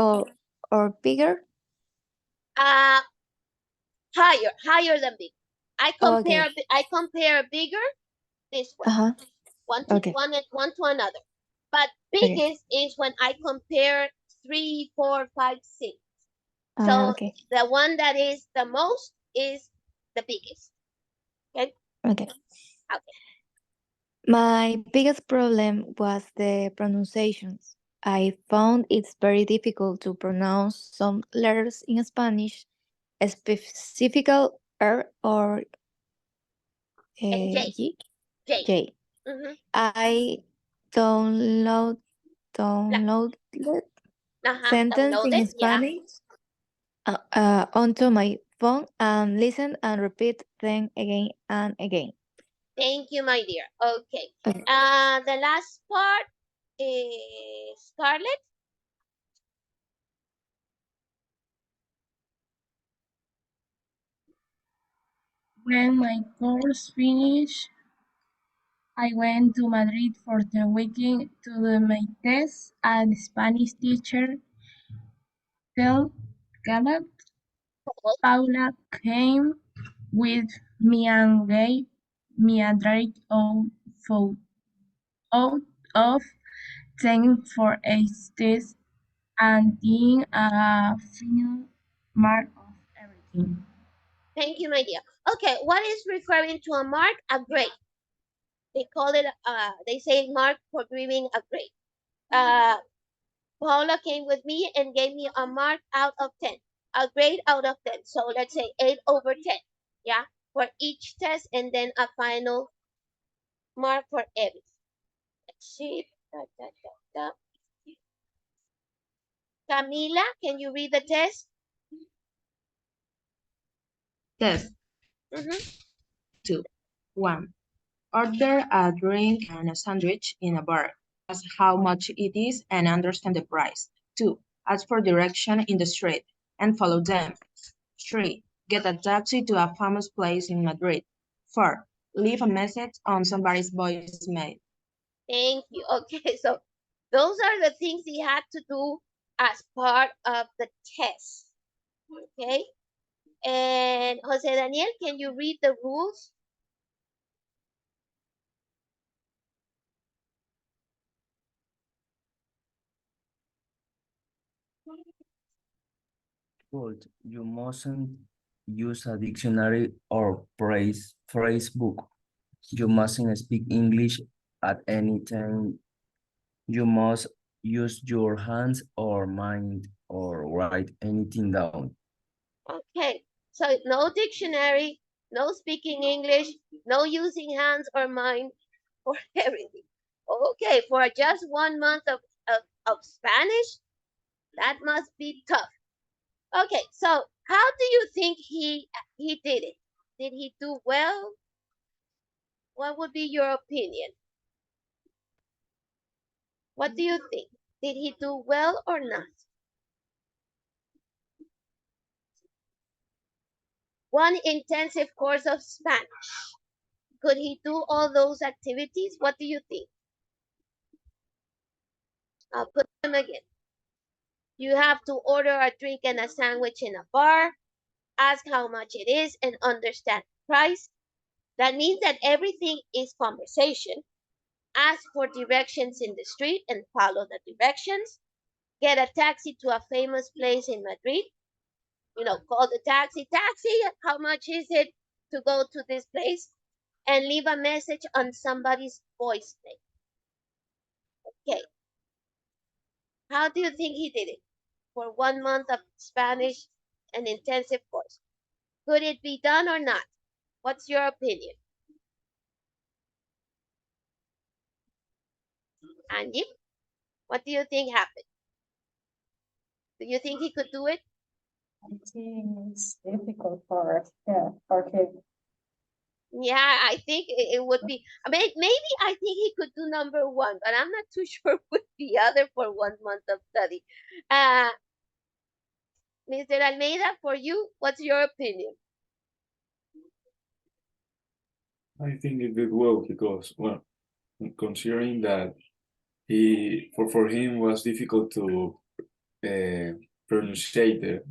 or bigger? uh higher than big. Okay. I compare bigger this way. Uh-huh. One to Okay. one to another. But Okay. biggest is when I compare 3, 4, 5, 6. So Okay. the one that is the most is the biggest. Okay. Okay. Okay. My biggest problem was the pronunciations. I found it's very difficult to pronounce some letters in Spanish, specific R or And J. G. J. J. Mm-hmm. I download downloaded sentence in Downloaded. Yeah. Spanish onto my phone and listen and repeat them again and again. Thank you, my dear. Okay. Okay. The last part is Scarlett. When my course finished, I went to Madrid for the weekend to do my test, and the Spanish teacher told Paula came with me and gave me a grade out of 10 for each test and then a final mark of everything. Thank you, my dear. Okay, what is referring to a mark? A grade. They call it, they say mark for giving a grade. Paula came with me and gave me a mark out of 10, a grade out of 10. So let's say 8/10, yeah, for each test, and then a final mark for everything. Let's see. Da, da, da, da. Camila, can you read the test? Test Mm-hmm. 2. 1. Order a drink and a sandwich in a bar. Ask how much it is and understand the price. 2. Ask for direction in the street and follow them. 3. Get a taxi to a famous place in Madrid. 4. Leave a message on somebody's voicemail. Thank you. Okay, so those are the things he had to do as part of the test. Okay. And Jose Daniel, can you read the rules? But you mustn't use a dictionary or phrase book. You mustn't speak English At any time, you must use your hands or mind or write anything down. Okay, so no dictionary, no speaking English, no using hands or mind for everything. Okay, for just 1 month of Spanish, that must be tough. Okay, so how do you think he did it? Did he do well? What would be your opinion? What do you think? Did he do well or not? One intensive course of Spanish. Could he do all those activities? What do you think? I'll put them again. You have to order a drink and a sandwich in a bar, ask how much it is, and understand the price. That means that everything is conversation. Ask for directions in the street and follow the directions. Get a taxi to a famous place in Madrid. Call the taxi. Taxi, how much is it to go to this place? And leave a message on somebody's voicemail. Okay. How do you think he did it? For 1 month of Spanish, an intensive course. Could it be done or not? What's your opinion? Angie, what do you think happened? Do you think he could do it? I think it's difficult for him. Yeah, I think it would be. I mean, maybe I think he could do number one, but I'm not too sure with the other for 1 month of study. Mr. Almeida, for you, what's your opinion? I think it did well because, well, considering that for him was difficult to pronunciate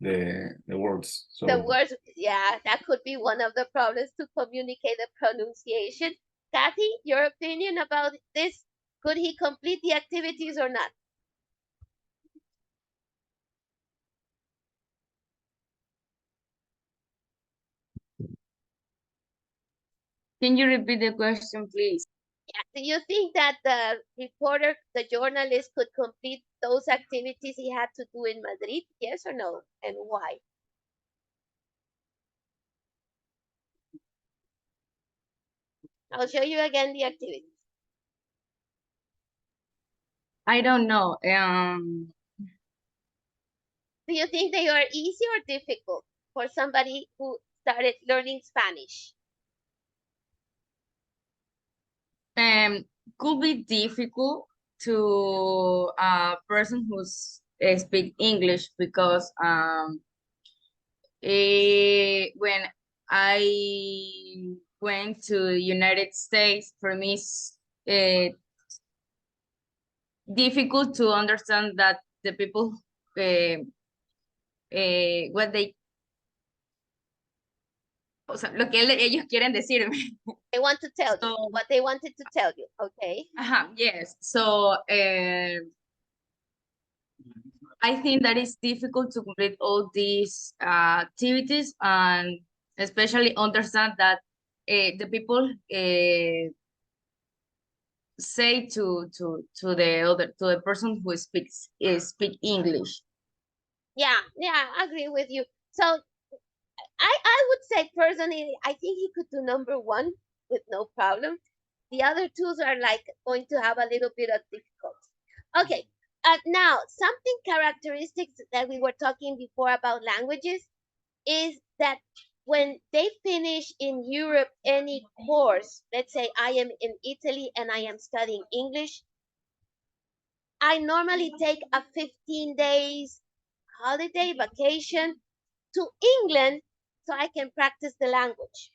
the words. So The words, yeah, that could be one of the problems to communicate the pronunciation. Kathy, your opinion about this? Could he complete the activities or not? Can you repeat the question, please? Yeah. Do you think that the reporter, the journalist, could complete those activities he had to do in Madrid? Yes or no? And why? I'll show you again the activities. I don't know. Do you think they are easy or difficult for somebody who started learning Spanish? Could be difficult to a person who's speak English because when I went to United States, for me it's difficult to understand that the people what they, o sea, lo que ellos quieren decirme. They want to tell you what they wanted to tell you. Okay. Yes. So I think that it's difficult to complete all these activities and especially understand that the people say to the person who speak English. Yeah, I agree with you. So I would say personally, I think he could do number one with no problem. The other two are like going to have a little bit of difficulty. Okay, now something characteristics that we were talking before about languages is that when they finish in Europe any course, let's say I am in Italy and I am studying English, I normally take a 15 days holiday vacation to England so I can practice the language.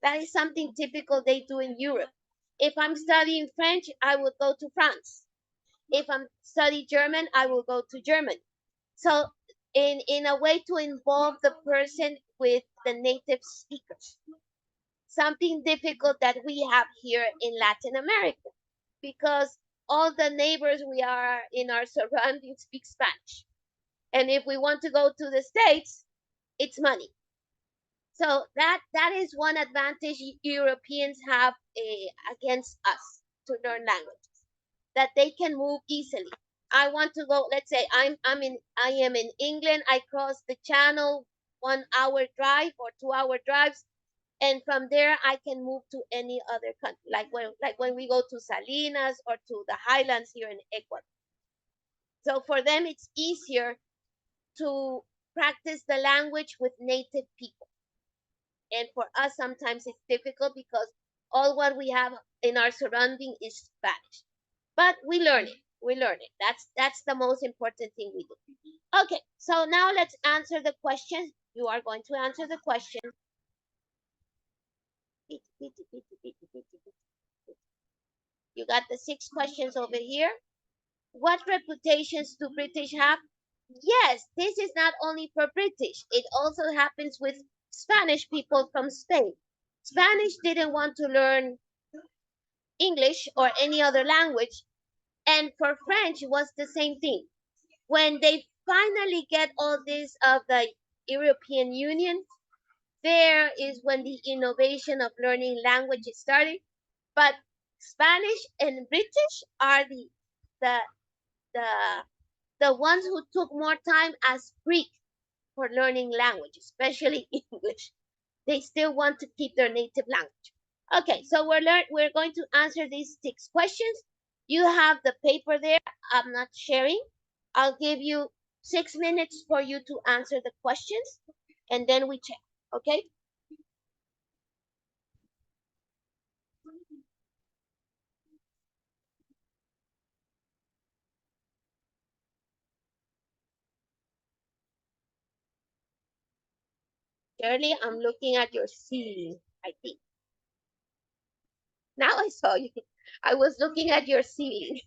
That is something typical they do in Europe. If I'm studying French, I would go to France. If I'm studying German, I will go to Germany. So in a way to involve the person with the native speakers. Something difficult that we have here in Latin America because all the neighbors we are in our surroundings speak Spanish. And if we want to go to the States, it's money. So that is one advantage Europeans have against us to learn languages, that they can move easily. I want to go, let's say I am in England, I cross the channel, 1 hour drive or 2 hour drives, and from there I can move to any other country, like when we go to Salinas or to the highlands here in Ecuador. So for them it's easier to practice the language with native people. And for us, sometimes it's difficult because all what we have in our surrounding is Spanish. But we learn it. We learn it. That's the most important thing we do. Okay, so now let's answer the question. You are going to answer the question. You got the 6 questions over here. What reputations do British have? Yes, this is not only for British. It also happens with Spanish people from Spain. Spanish didn't want to learn English or any other language, and for French it was the same thing. When they finally get all this of the European Union, there is when the innovation of learning languages started. But Spanish and British are the the the ones who took more time as Greek for learning language, especially English. They still want to keep their native language. Okay, so we're going to answer these 6 questions. You have the paper there. I'm not sharing. I'll give you 6 minutes for you to answer the questions, and then we check. Okay? Shirley, I'm looking at your ceiling, I think. Now I saw you. I was looking at your ceiling.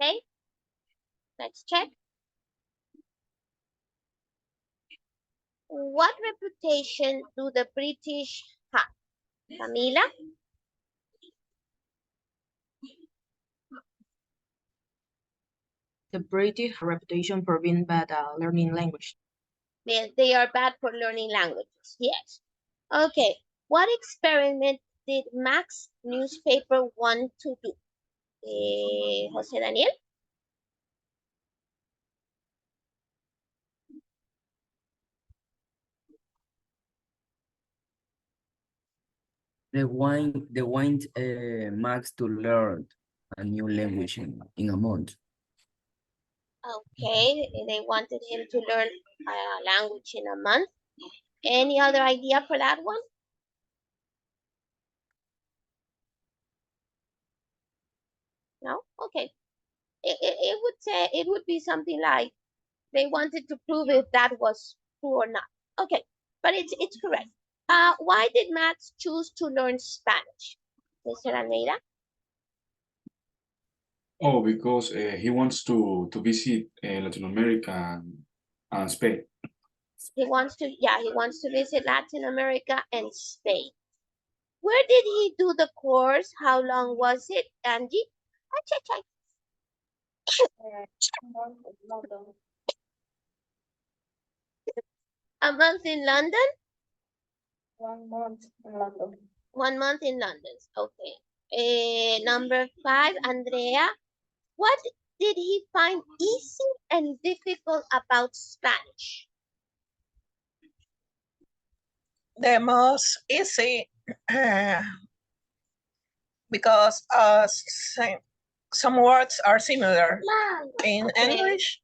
Okay, let's check. What reputation do the British have? Camila? The British have a reputation for being bad at learning language. They are bad for learning languages, yes. Okay, what experiment did Max newspaper want to do? Jose Daniel? The wine Max to learn a new language in a month. Okay, they wanted him to learn a language in a month. Any other idea for that one? No? Okay. It would say, it would be something like they wanted to prove if that was true or not. Okay, but it's correct. Why did Max choose to learn Spanish? Mr. Almeida? Oh, because he wants to visit Latin America and Spain. He wants to visit Latin America and Spain. Where did he do the course? How long was it, Angie? London. A month in London? 1 month in London. 1 month in London. Okay. Number 5, Andrea. What did he find easy and difficult about Spanish? The most easy because some words are similar in English.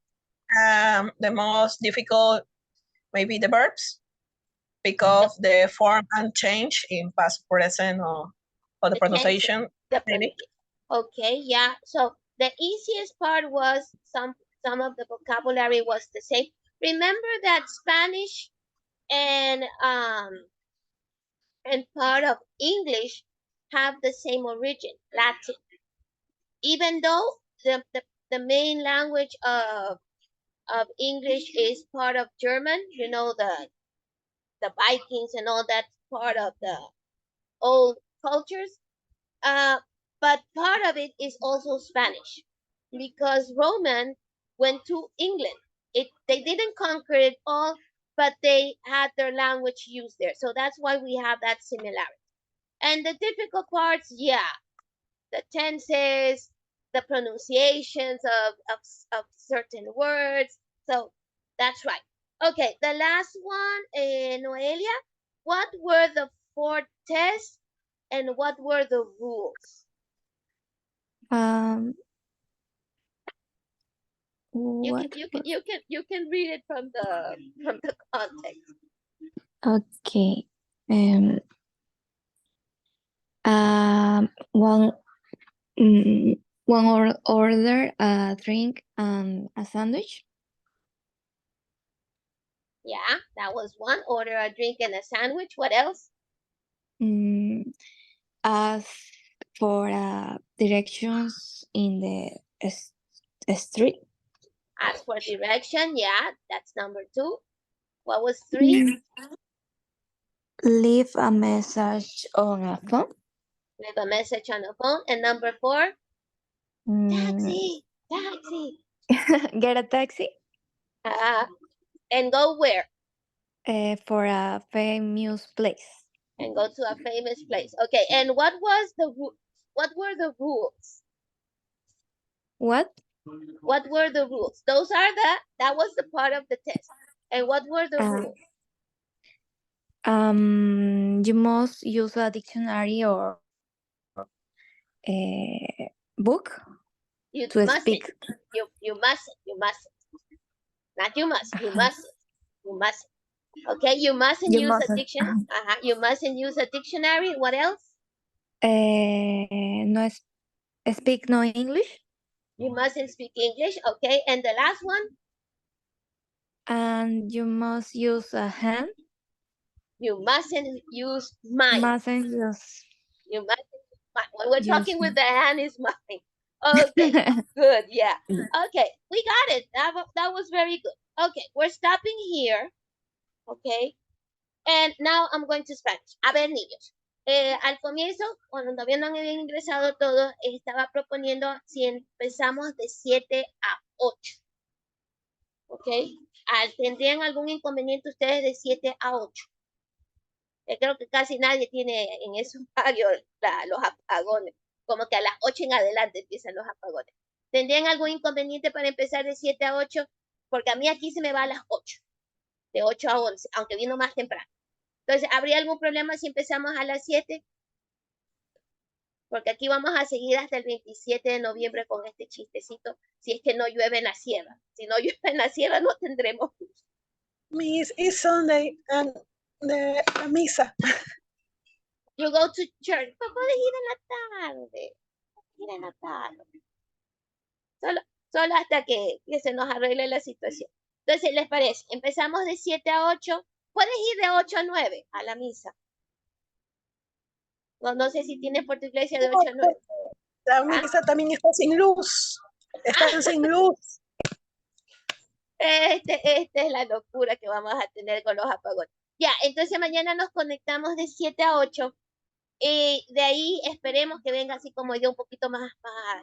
The most difficult maybe the verbs because the form and change in past, present, or the pronunciation. Okay, yeah. So the easiest part was some of the vocabulary was the same. Remember that Spanish and part of English have the same origin, Latin. Even though the main language of English is part of German, you know, the Vikings and all that part of the old cultures. But part of it is also Spanish because Roman went to England. They didn't conquer it all, but they had their language used there. So that's why we have that similarity. And the difficult parts, yeah, the tenses, the pronunciations of certain words. So that's right. Okay, the last one, Noelia, what were the 4 tests and what were the rules? You can read it from the context. Okay. One order a drink and a sandwich. Yeah, that was one. Order a drink and a sandwich. What else? Ask for directions in the street. Ask for direction. Yeah, that's number 2. What was 3? Leave a message on a phone. Leave a message on the phone. And number 4? Taxi. Get a taxi. And go where? For a famous place. And go to a famous place. Okay. And what were the rules? What? What were the rules? That was the part of the test. And what were the rules? You must use a dictionary or a book to speak. You mustn't. Not you must. You mustn't. Okay, you mustn't use a dictionary. You mustn't use a dictionary. What else? No speak no English. You mustn't speak English. Okay, and the last one? And you must use a hand. You mustn't use mine. Mustn't use. You mustn't. When we're talking with the hand is mine. Okay, good, yeah. Okay, we got it. That was very good. Okay, we're stopping here. Okay, and now I'm going to Spanish. A ver, niños. Al comienzo, cuando todavía no habían ingresado todos, estaba proponiendo si empezamos de 7 a 8. ¿Ok? ¿Tendrían algún inconveniente ustedes de 7 a 8? Creo que casi nadie tiene en esos horarios los apagones. Como que a las 8 en adelante empiezan los apagones. ¿Tendrían algún inconveniente para empezar de 7 a 8? Porque a mí aquí se me va a las 8. De 8 a 11, aunque vino más temprano. Entonces, ¿habría algún problema si empezamos a las 7? Porque aquí vamos a seguir hasta el 27 de noviembre con este chistecito, si es que no llueve en la sierra. Si no llueve en la sierra, no tendremos luz. Miss, it's Sunday and la misa. You go to church. No puedes ir en la tarde. Ir en la tarde. Solo hasta que se nos arregle la situación. Entonces, ¿les parece? Empezamos de 7 a 8. Puedes ir de 8 a 9 a la misa. No sé si tienes por tu iglesia de 8 a 9. La misa también está sin luz. Están sin luz. Esta es la locura que vamos a tener con los apagones. Ya, entonces mañana nos conectamos de 7 a 8. Y de ahí esperemos que venga así como yo un poquito más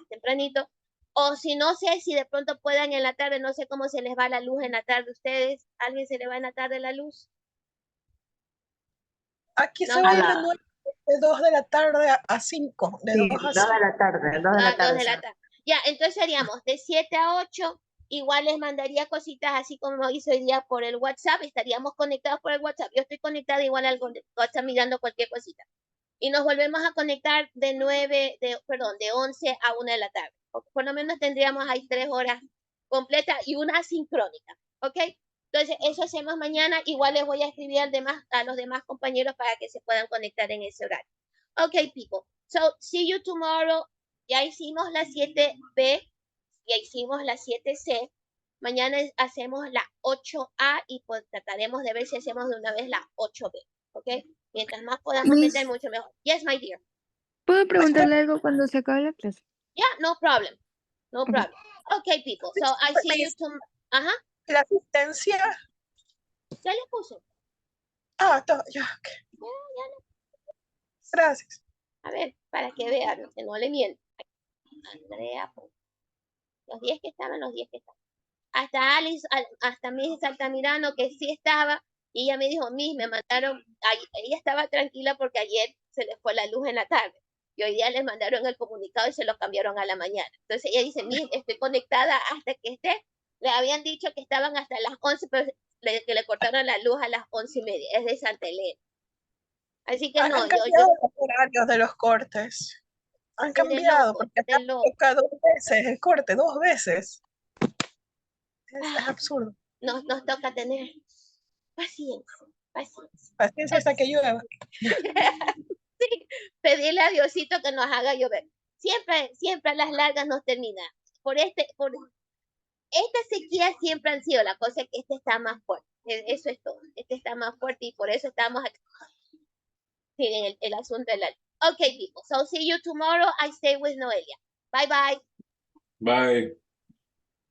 tempranito. O si no sé si de pronto puedan en la tarde, no sé cómo se les va la luz en la tarde ustedes. ¿Alguien se le va en la tarde la luz? Aquí se va a ir de 2 de la tarde a 5. De 2 a 5. 2 de la tarde, 2 de la tarde. 2 de la tarde. Ya, entonces haríamos de 7 a 8. Igual les mandaría cositas así como hizo hoy día por el WhatsApp. Estaríamos conectados por el WhatsApp. Yo estoy conectada igual al WhatsApp mirando cualquier cosita. Y nos volvemos a conectar de 11 a 1 de la tarde. Por lo menos tendríamos ahí 3 horas completas y una sincrónica. ¿Ok? Entonces, eso hacemos mañana. Igual les voy a escribir a los demás compañeros para que se puedan conectar en ese horario. Ok, people. So, see you tomorrow. Ya hicimos la 7B. Ya hicimos la 7C. Mañana hacemos la 8A y pues trataremos de ver si hacemos de una vez la 8B. ¿Ok? Mientras más podamos meter, mucho mejor. Yes, my dear. ¿Puedo preguntarle algo cuando se acabe la clase? Yeah, no problem. No problem. Okay, people. So I see you tomorrow. Ajá. La asistencia. Ya le puse. Todo, ya. Okay. Ya no. Gracias. A ver, para que vean, que no le miento. Andrea, los 10 que estaban, los 10 que estaban. Hasta Alice, hasta Miss Altamirano, que sí estaba, y ella me dijo, Miss, me mandaron, ella estaba tranquila porque ayer se les fue la luz en la tarde, y hoy día les mandaron el comunicado y se lo cambiaron a la mañana. Entonces ella dice, Miss, estoy conectada hasta que esté. Le habían dicho que estaban hasta las 11, pero que le cortaron la luz a las 11:30. Es de Santa Elena. Así que no, Han cambiado los horarios de los cortes. Han cambiado, porque acá toca 2 veces el corte, 2 veces. Es absurdo. Nos toca tener paciencia. Paciencia hasta que llueva. Sí, pedirle a Diosito que nos haga llover. Siempre a las largas nos termina. Por esta sequía siempre han sido, la cosa es que este está más fuerte. Eso es todo. Este está más fuerte y por eso estamos aquí. Sí, el asunto de la... Okay, people. So see you tomorrow. I stay with Noelia. Bye, bye. Bye.